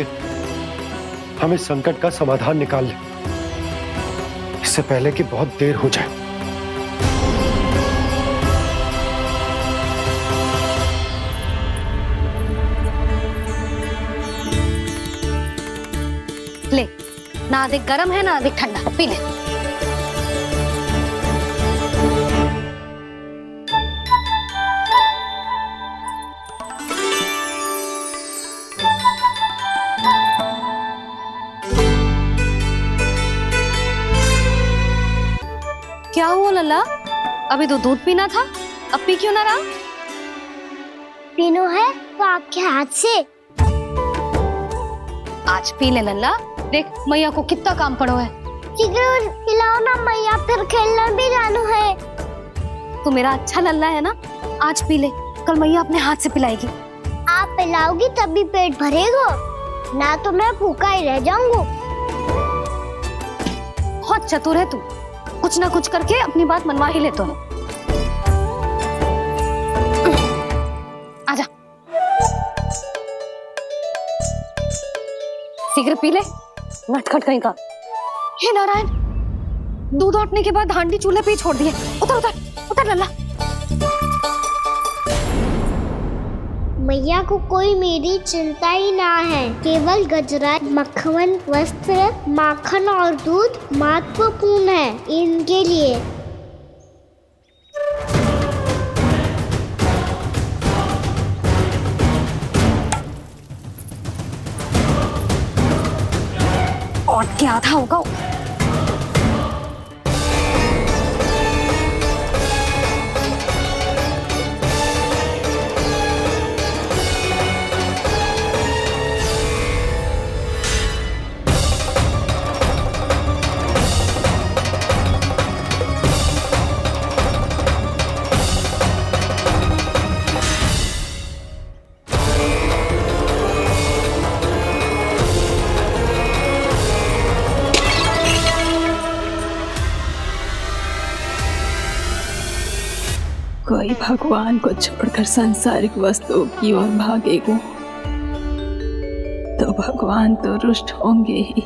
हम इस संकट का समाधान निकाल लें, इससे पहले कि बहुत देर हो जाए। ले, ना अधिक गर्म है ना अधिक ठंडा, पी ले। क्या हुआ लल्ला? अभी तो दूध पीना था, अब पी क्यों ना रहा? पीनो है तो आपके हाथ से। आज पी ले लल्ला, देख मैया को कितना काम पड़ो है। शीघ्र पिलाओ ना मैया, फिर खेलना भी जानो है। तू मेरा अच्छा लल्ला है ना, आज पी ले, कल मैया अपने हाथ से पिलाएगी। आप पिलाओगी तभी पेट भरेगा, ना तो मैं भूखा ही रह जाऊंगा। बहुत चतुर है तू, कुछ ना कुछ करके अपनी बात मनवा ही लेता है। आजा, शीघ्र पी ले, नटखट कहीं का। हे नारायण, दूध औटने के बाद हांडी चूल्हे पे ही छोड़ दिए। उतर उतर उतर लल्ला। मैया को कोई मेरी चिंता ही ना है। केवल गजरा, मक्खन, वस्त्र, माखन और दूध महत्वपूर्ण है इनके लिए। और क्या था होगा? कोई भगवान को छोड़कर सांसारिक वस्तुओं की ओर भागेगा तो भगवान तो रुष्ट होंगे ही,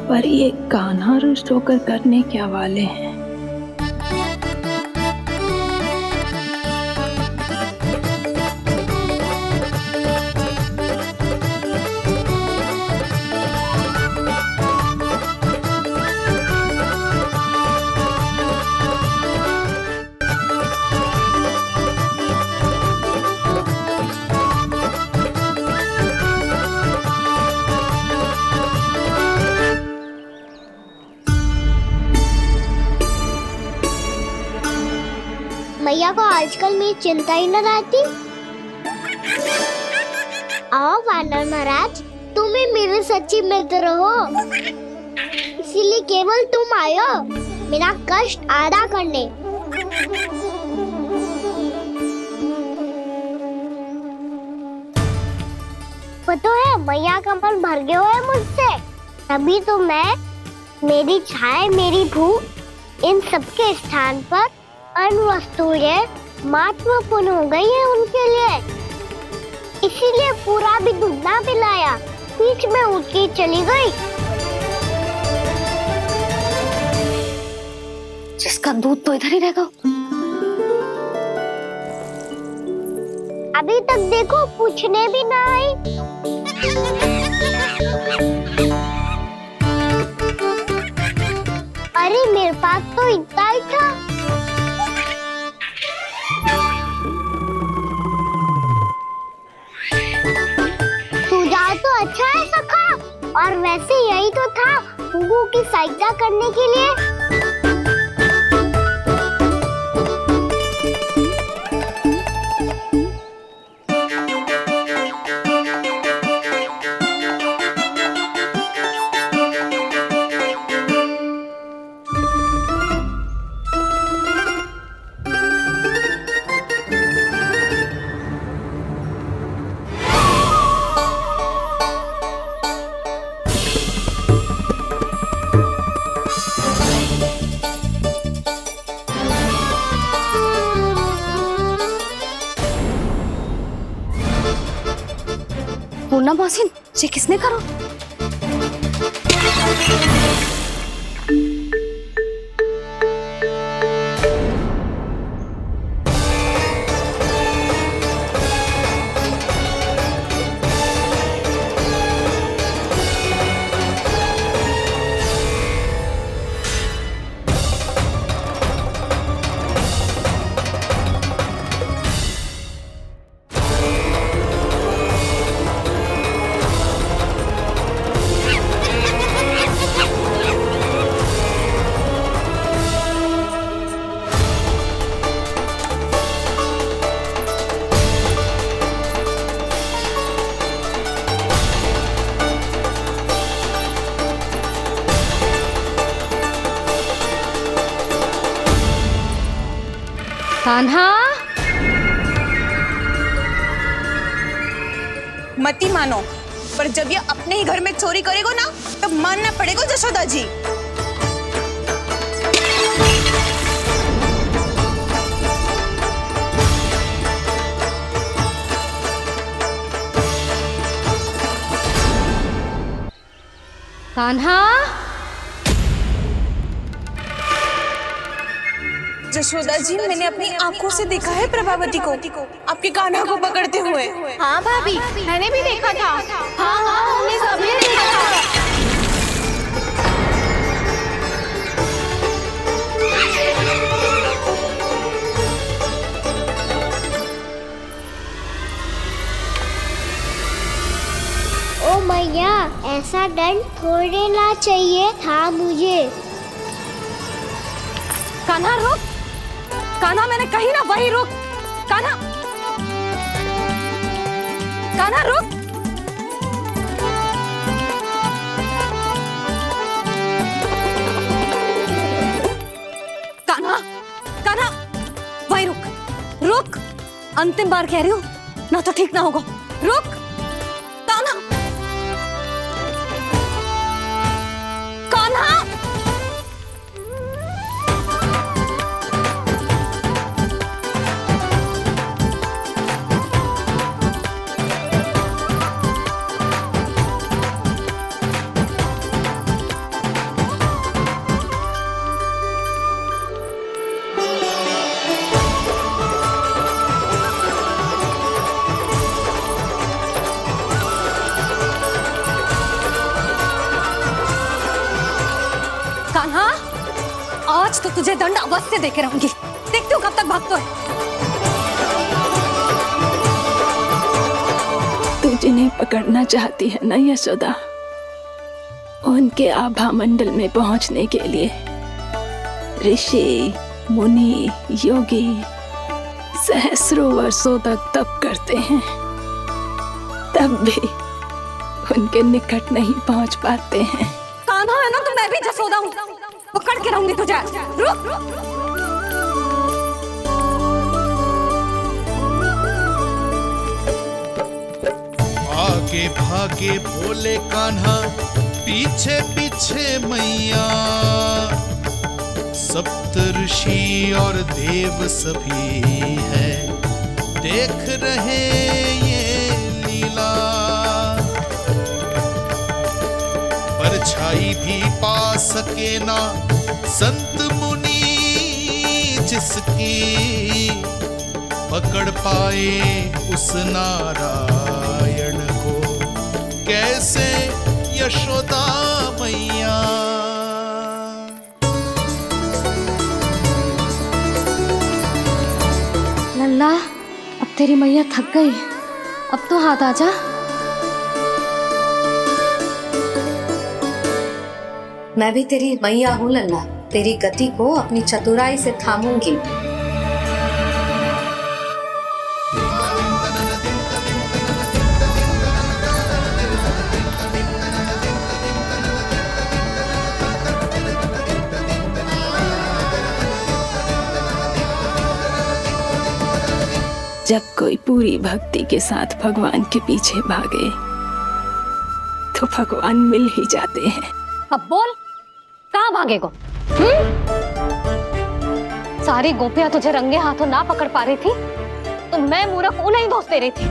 पर ये कान्हा रुष्ट होकर करने क्या वाले हैं? मैया को आजकल मेरी चिंता ही न रहती। आओ वानर महाराज, तुम ही मेरे सच्ची मित्र हो, इसीलिए केवल तुम आयो मेरा कष्ट आधा करने। वो तो है मैया का मन भर गया है मुझसे, तभी तो मैं, मेरी छाया, मेरी भूख, इन सबके स्थान पर अन्य वस्तुएं महत्वपूर्ण हो गई है उनके लिए। इसीलिए पूरा भी दूध ना पिलाया, बीच में उठ के चली गई। जिसका दूध तो इधर ही रहेगा। अभी तक देखो पूछने भी ना आई। अरे मेरे पास तो इतना ही था। सुझाव तो अच्छा है सखा, और वैसे यही तो था गुगु की सहायता करने के लिए। पूर्णा मौसी, ये किसने करो? कान्हा, मती मानो, पर जब ये अपने ही घर में चोरी करेगा ना, तब मानना पड़ेगा जशोदा जी। कान्हा, जशोदा जी, मैंने अपनी आंखों से देखा है प्रभावती को आपके कान्हा को पकड़ते हुए। हाँ भाभी, मैंने भी देखा था। हाँ हाँ, हमने सभी देखा था। ओ मैया, ऐसा दंड थोड़े ना चाहिए था मुझे। कान्हा रुक, कान्हा, मैंने कही ना वही रुक। कान्हा, कान्हा रुक। कान्हा, कान्हा, वही रुक, रुक। अंतिम बार कह रही हूँ, ना तो ठीक ना होगा। रुक कान्हा, कान्हा। कान्हा, आज तो तुझे दंड अवश्य देके रहूंगी। देखती हूँ कब तक भागता है। तू जिन्हें पकड़ना चाहती है ना यशोदा, उनके आभा मंडल में पहुंचने के लिए ऋषि, मुनि, योगी सहस्रों वर्षों तक तप करते हैं, तब भी उनके निकट नहीं पहुंच पाते हैं। कान्हा है ना तो मैं भी जसोदा हूँ, पकड़ के रहूंगी तुझे। रुक। आगे भागे भोले कान्हा, पीछे पीछे मैया, सप्तऋषि और देव सभी है देख रहे ये लीला। परछाई भी पा सके ना संत मुनि जिसकी, पकड़ पाए उस नारायण को कैसे यशोदा मैया। लल्ला, अब तेरी मैया थक गई, अब तो हाथ आजा। मैं भी तेरी मैया हूँ लल्ला, तेरी गति को अपनी चतुराई से थामूंगी। जब कोई पूरी भक्ति के साथ भगवान के पीछे भागे तो भगवान मिल ही जाते हैं। अब बोल, कहाँ भागेगो? सारी गोपियां तुझे रंगे हाथों ना पकड़ पा रही थी तो मैं मूर्ख उन्हें ही दोष दे रही थी।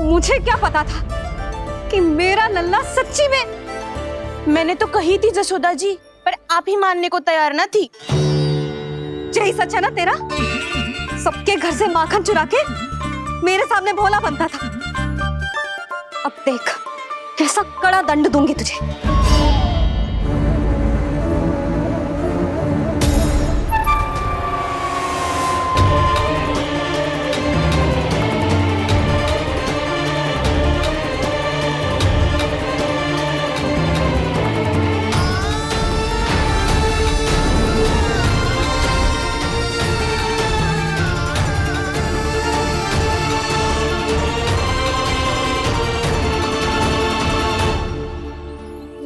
मुझे क्या पता था कि मेरा लल्ला सच्ची में। मैंने तो कही थी जसोदा जी, पर आप ही मानने को तैयार ना थी। यही सच है ना तेरा? सबके घर से माखन चुरा के मेरे सामने भोला बनता था। अब देख कैसा कड़ा दंड दूंगी तुझे।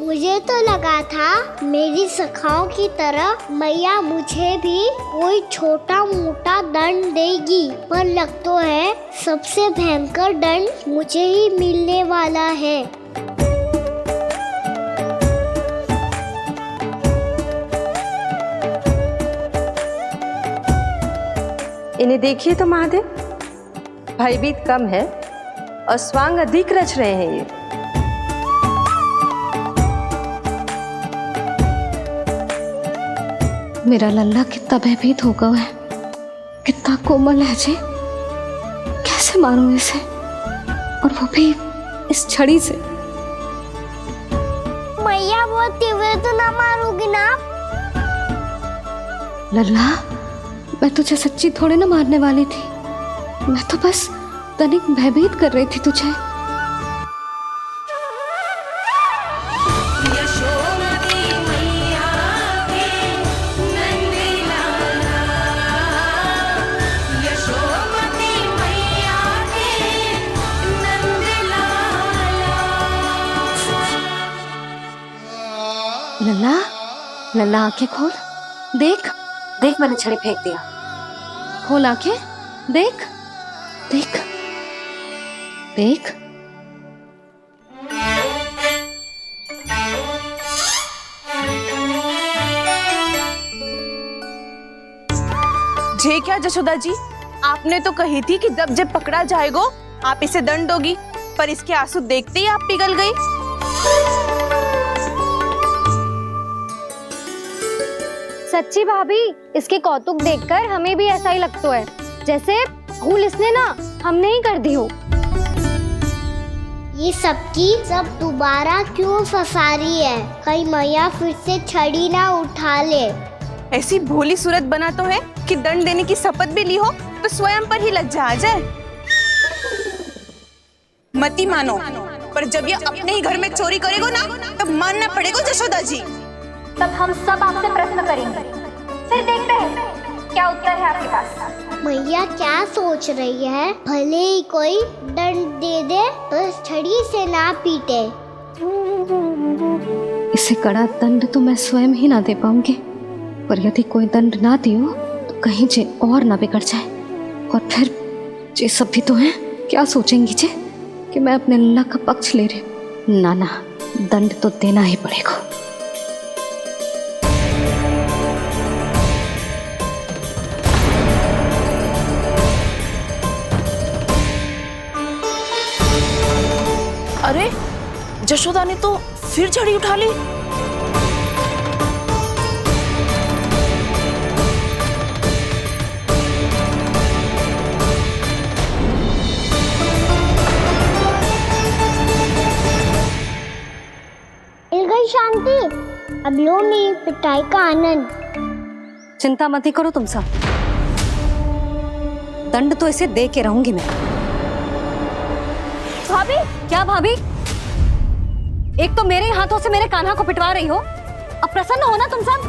मुझे तो लगा था मेरी सखाओं की तरह मैया मुझे भी कोई छोटा मोटा दंड देगी, पर लग तो है सबसे भयंकर दंड मुझे ही मिलने वाला है। इन्हें देखिए तो महादेव, भयभीत कम है और स्वांग अधिक रच रहे हैं ये। मेरा लल्ला कितना भयभीत होगा है, कितना कोमल है जी। कैसे मारूं इसे, और वो भी इस छड़ी से। मैया बहुत तीव्र तो ना मारोगी ना? लल्ला, मैं तुझे सच्ची थोड़े ना मारने वाली थी, मैं तो बस तनिक भयभीत कर रही थी तुझे। लल्ला, लल्ला आंखें खोल, देख देख मैंने छड़ी फेंक दिया। खोल आंखें, देख देख देख। जे क्या जसोदा जी, आपने तो कही थी कि जब पकड़ा जाएगा आप इसे दंड दोगी, पर इसके आंसू देखते ही आप पिघल गई। सच्ची भाभी, इसके कौतुक देखकर हमें भी ऐसा ही लगता है, जैसे भूल इसने ना हमने ही कर दी हो। ये सबकी सब दोबारा क्यों फंसा रही है? कहीं मैया फिर से छड़ी ना उठा ले। ऐसी भोली सूरत बना तो है कि दंड देने की शपथ भी ली हो तो स्वयं पर ही लज्जा आ जाए। मती मानो, पर जब ये अपने ही घर में चोरी करेगो ना, तब मानना पड़ेगा जसोदा जी। तब हम सब आपसे प्रश्न करेंगे, फिर देखते हैं क्या उत्तर है आपके पास? मैया क्या सोच रही है? भले ही कोई दंड दे दे, बस छड़ी से ना पीटे। इसे कड़ा दंड तो मैं स्वयं ही ना दे पाऊंगी, पर यदि कोई दंड ना दियो तो कहीं जे और ना बिगड़ जाए, और फिर जे सब भी तो हैं, क्या सोचेंगी जे कि मैं अपने अल्लाह का पक्ष ले रही हूँ। ना ना, दंड तो देना ही पड़ेगा। अरे जशोदा ने तो फिर छड़ी उठा ली। मिल गई शांति। अब लो मेरी पिटाई का आनंद। चिंता मत ही करो तुम सब, दंड तो इसे दे के रहूंगी मैं। भाभी, क्या भाभी? एक तो मेरे हाथों से मेरे कान्हा को पिटवा रही हो, अब प्रसन्न हो ना तुम सब?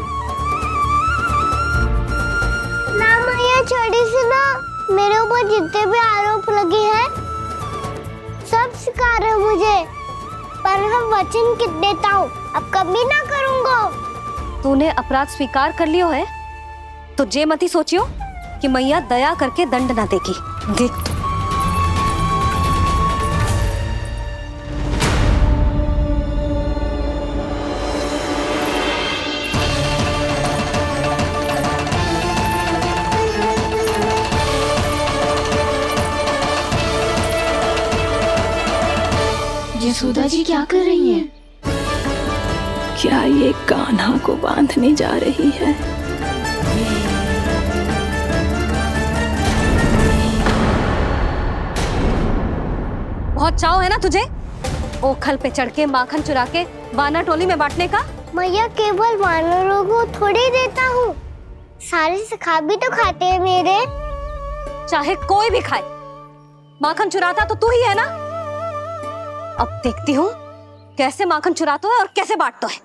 ना मैया, छड़ी से ना मेरे ऊपर जितने भी आरोप लगे हैं सब स्वीकार है मुझे, पर मैं वचन कित देता हूँ, अब कभी ना करूँगा। तूने अपराध स्वीकार कर लियो है तो जे मत ही सोचियो कि मैया दया करके दंड ना देगी। देख यशोदा जी क्या कर रही हैं? क्या ये कान्हा को बांधने जा रही है? बहुत चाव है ना तुझे ओखल पे चढ़ के माखन चुरा के वानर टोली में बांटने का? मैया, केवल वानरों को थोड़ी देता हूँ, सारे सखा भी तो खाते हैं मेरे। चाहे कोई भी खाए, माखन चुराता तो तू ही है ना। अब देखती हूँ कैसे माखन चुराता है और कैसे बांटता है।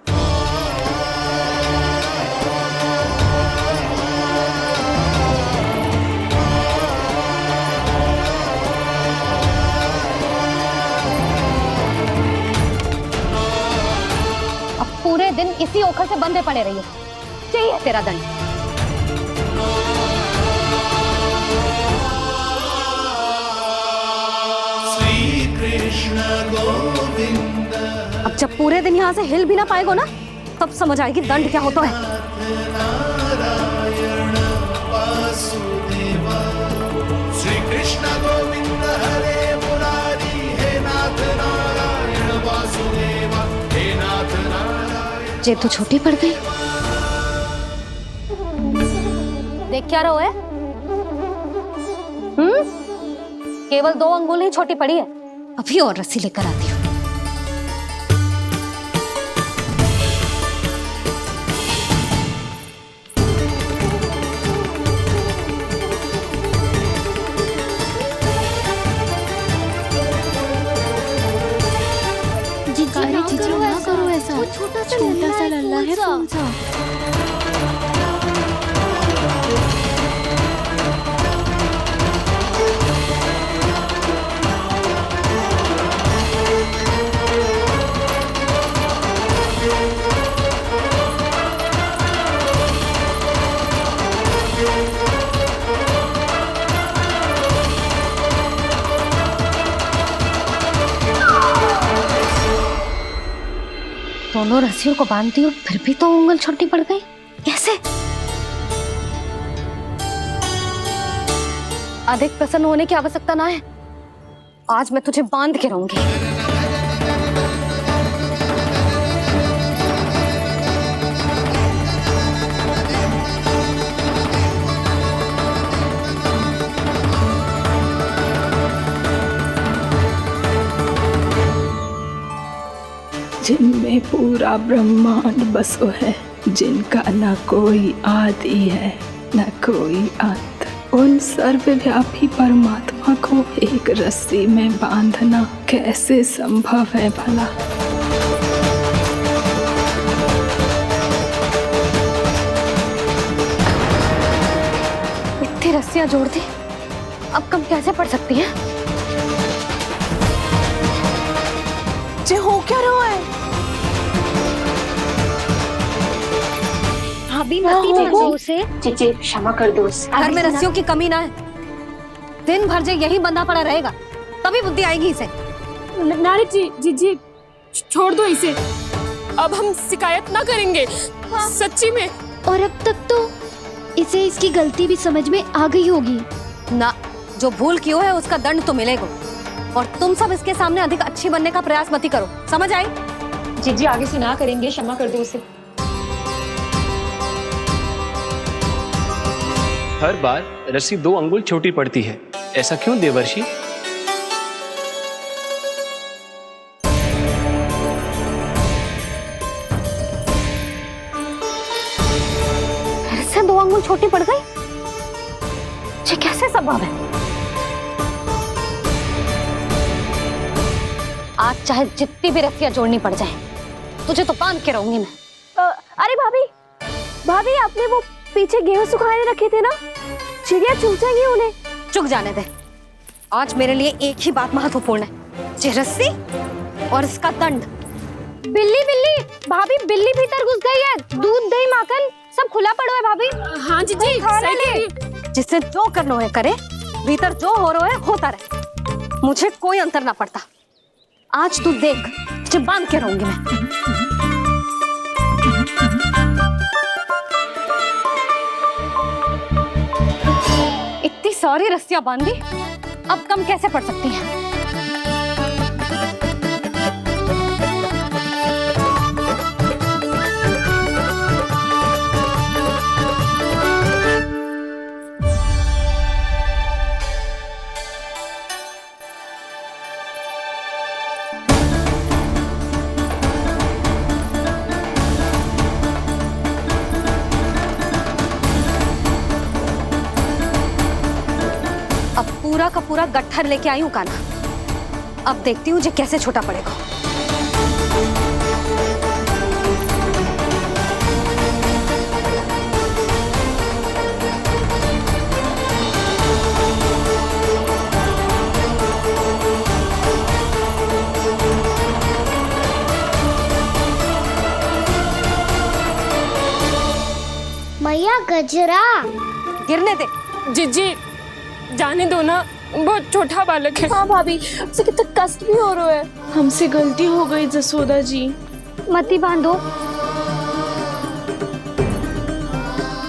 अब पूरे दिन इसी ओखल से बंधे पड़े रहिए, चाहिए तेरा दंड। अब जब पूरे दिन यहाँ से हिल भी ना पाएगो ना, तब समझ आएगी दंड क्या होता है। श्री कृष्ण गोविंद हरे मुरारी, हे नाथ नारायण वासुदेव, हे नाथ नारायण। जे तो छोटी पड़ गई। देख क्या रहो है? केवल 2 अंगुल ही छोटी पड़ी है, अभी और रस्सी लेकर आती हूँ। जीजू ना करो ऐसा, छोटा सा लल्ला है फूल सा। दोनों रस्सियों को बांधती हूँ, फिर भी तो उंगल छोटी पड़ गई। कैसे? अधिक प्रसन्न होने की आवश्यकता ना है, आज मैं तुझे बांध के रहूंगी। जिनमें पूरा ब्रह्मांड बसो है, जिनका न कोई आदि है न कोई अंत, उन सर्वव्यापी परमात्मा को एक रस्सी में बांधना कैसे संभव है भला? ही रस्सियां जोड़ दी, अब कम कैसे पड़ सकती हैं? जे हो क्या रहा है? भाभी मती दो उसे। जी क्षमा कर दो उसे। घर में रस्सियों की कमी ना है। दिन भर जे यही बंधा पड़ा रहेगा, तभी बुद्धि आएगी इसे। नारी जी छोड़ दो इसे। अब हम शिकायत ना करेंगे। सच्ची में। और अब तक तो इसे इसकी गलती भी समझ में आ गई होगी ना। जो भूल किया है उसका दंड तो मिलेगा। और तुम सब इसके सामने अधिक अच्छी बनने का प्रयास मत करो, समझ आई? जी आगे से ना करेंगे, क्षमा कर दो उसे। हर बार रस्सी 2 अंगुल छोटी पड़ती है, ऐसा क्यों देवर्षि? फिर से 2 अंगुल छोटी पड़ गई? ये कैसे संभव है? आज चाहे जितनी भी रस्सियां जोड़नी पड़ जाए, तुझे तो बांध के रहूंगी मैं। अरे भाभी आपने वो पीछे गेहूं सुखाने रखे थे ना, चिड़िया चुग जाएंगी उन्हें। चुग जाने दे। आज मेरे लिए एक ही बात महत्वपूर्ण है, ये रस्सी और इसका दंड। बिल्ली भाभी, बिल्ली भीतर घुस गई है। दूध दही माखन सब खुला पड़ा है भाभी। हाँ जी सही कह रही है। जिससे जो करना है करे, भीतर जो हो रहा है होता रहे, मुझे कोई अंतर ना पड़ता। आज तू देख, तुझे बांध के रहूंगी मैं। इतनी सारी रस्सियां बांधी, अब कम कैसे पड़ सकती हैं? पूरा का पूरा गट्ठर लेके आई हूँ कान्हा। अब देखती हूँ जे कैसे छोटा पड़ेगा। मैया गजरा गिरने दे। जी जाने दो ना, बहुत छोटा बालक है। हाँ भाभी, उसे कितना कष्ट भी हो रहा है। हमसे गलती हो गई जसोदा जी। मती बांधो।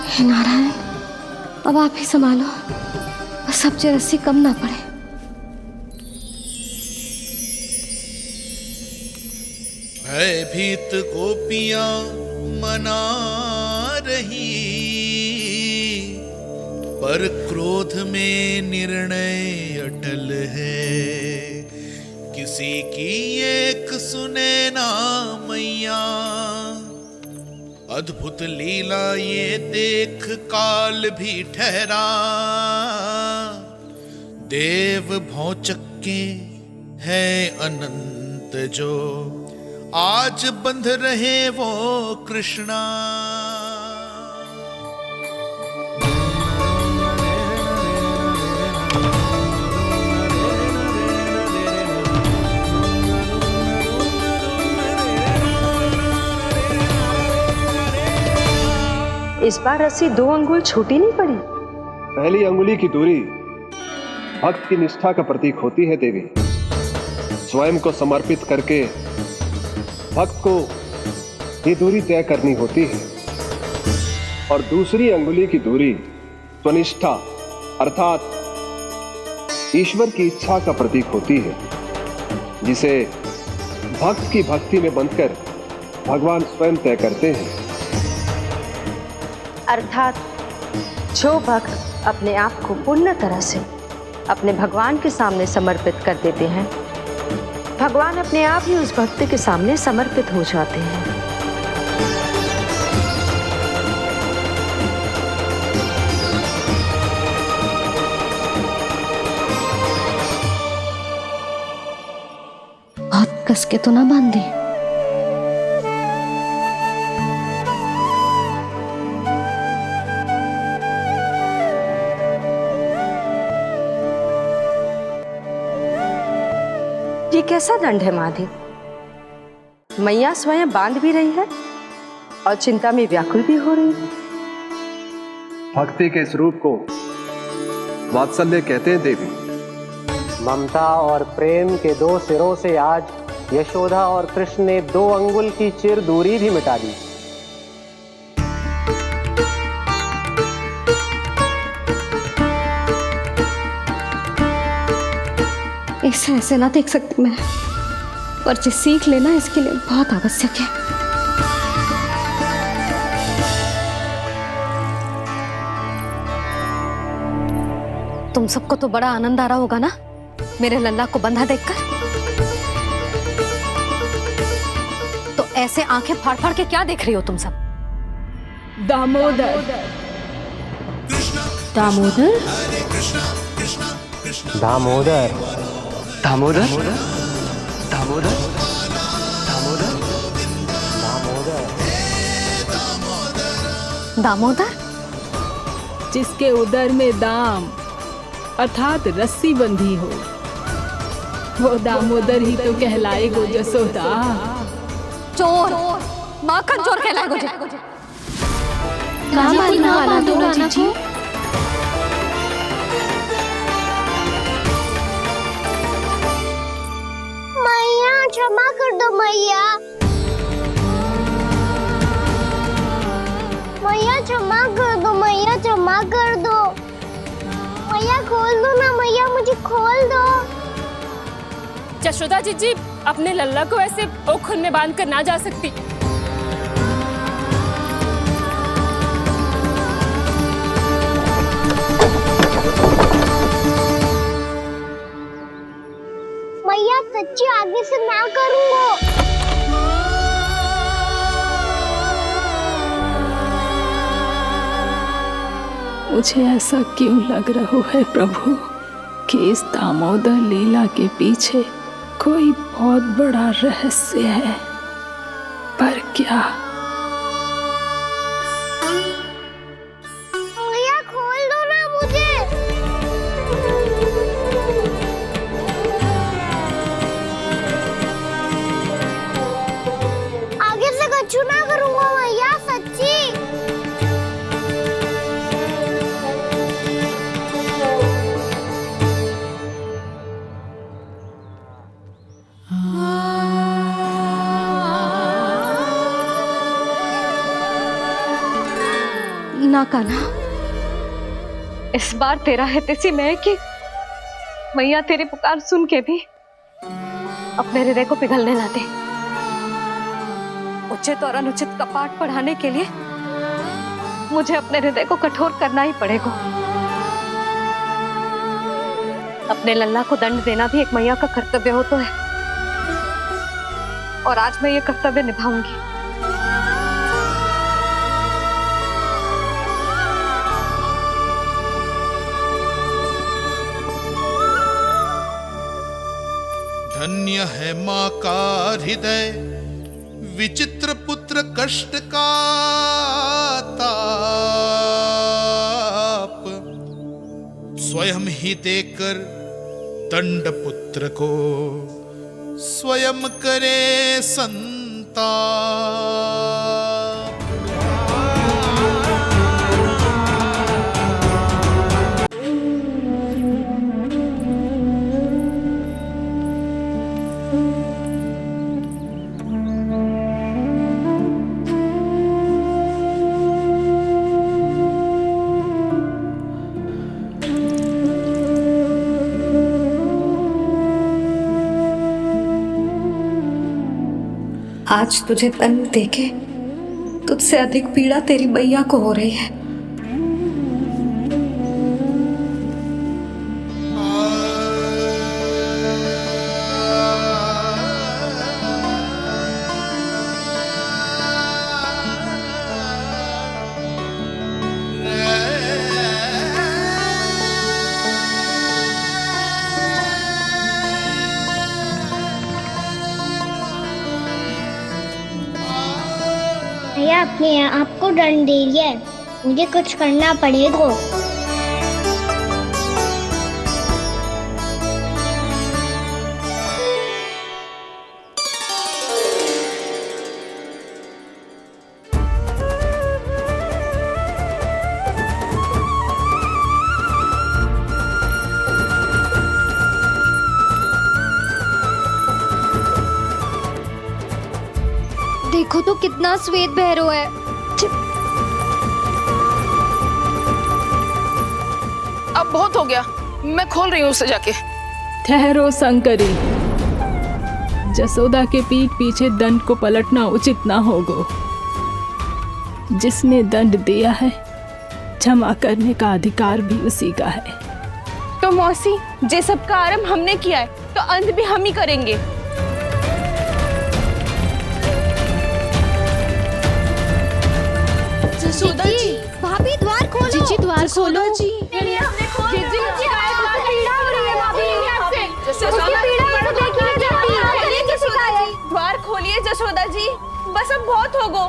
हे नारायण, अब आप ही संभालो, बस अब जे रस्सी कम ना पड़े। भयभीत गोपियां मना रही, पर क्रोध में निर्णय अटल है। किसी की एक सुने ना मैया, अद्भुत लीला ये देख काल भी ठहरा। देव भौचक्के है अनंत जो, आज बंध रहे वो कृष्णा। इस बार रस्सी 2 अंगुल छोटी नहीं पड़ी। पहली अंगुली की दूरी भक्त की निष्ठा का प्रतीक होती है देवी। स्वयं को समर्पित करके भक्त को ये दूरी तय करनी होती है। और दूसरी अंगुली की दूरी स्वनिष्ठा अर्थात ईश्वर की इच्छा का प्रतीक होती है, जिसे भक्त की भक्ति में बंधकर भगवान स्वयं तय करते हैं। अर्थात जो भक्त अपने आप को पूर्ण तरह से अपने भगवान के सामने समर्पित कर देते हैं, भगवान अपने आप ही उस भक्त के सामने समर्पित हो जाते हैं। बहुत कस के तो ना बांधी। ये कैसा दंड है माधे? मैया स्वयं बांध भी रही है और चिंता में व्याकुल भी हो रही है। भक्ति के स्वरूप को वात्सल्य कहते हैं देवी। ममता और प्रेम के दो सिरों से आज यशोदा और कृष्ण ने 2 अंगुल की चिर दूरी भी मिटा दी। इसे ऐसे ना देख सकती मैं, पर जो सीख लेना इसके लिए बहुत आवश्यक है। तुम सबको तो बड़ा आनंद आ रहा होगा ना मेरे लल्ला को बंधा देखकर। तो ऐसे आंखें फाड़ फाड़ के क्या देख रही हो तुम सब? दामोदर। दामोदर? दामोदर। दामोदर? दामोदर? दामोदर? जिसके उदर में दाम अर्थात रस्सी बंधी हो, वो दामोदर ही तो कहलाएगो जसोदा। चोर, माखन चोर कहलाएगो जी। कहाँ मारना वाला दो राना को? मैया क्षमा कर दो मैया। मैया क्षमा कर दो, मैया क्षमा कर दो। मैया खोल दो ना मैया, मुझे खोल दो। जशोदा जीजी अपने लल्ला को ऐसे ओखुन में बांध कर ना जा सकती। मैया सच्ची आगे से ना करूँगा। मुझे ऐसा क्यों लग रहा है प्रभु कि इस दामोदर लीला के पीछे कोई बहुत बड़ा रहस्य है, पर क्या? मैया खोल दो ना मुझे। आगे से कछु ना करूँगा मैया, सच्ची। ना कान्हा, इस बार तेरा है तेसी में कि मैया तेरी पुकार सुन के भी अपने हृदय को पिघलने ना दे। उचित और अनुचित का पाठ पढ़ाने के लिए मुझे अपने हृदय को कठोर करना ही पड़ेगा। अपने लल्ला को दंड देना भी एक मैया का कर्तव्य हो तो है, और आज मैं ये कर्तव्य निभाऊंगी। धन्य है माँ का हृदय, विचित्र पुत्र कष्ट का ताप, स्वयं ही देकर दंड पुत्र को स्वयं करे संताप। आज तुझे दंड देके तुझसे अधिक पीड़ा तेरी मैया को हो रही है। भैया अपने आप को दंड दे दिया है, मुझे कुछ करना पड़ेगा। देखो तो कितना श्वेत भैरव है। अब बहुत हो गया, मैं खोल रही हूँ उसे जाके। ठहरो शंकरी, जसोदा के पीठ पीछे दंड को पलटना उचित ना होगा। जिसने दंड दिया है क्षमा करने का अधिकार भी उसी का है। तो मौसी, जे सब का आरंभ हमने किया है तो अंत भी हम ही करेंगे। जसोदा जी, भाभी द्वार खोलो। जीजी द्वार खोलो। जी हमने खोल जीजी पीड़ा हो रही है भाभी। जसोदा उसकी पीड़ा को देखिए जल्दी। द्वार खोलिए जसोदा जी, बस अब बहुत हो गो।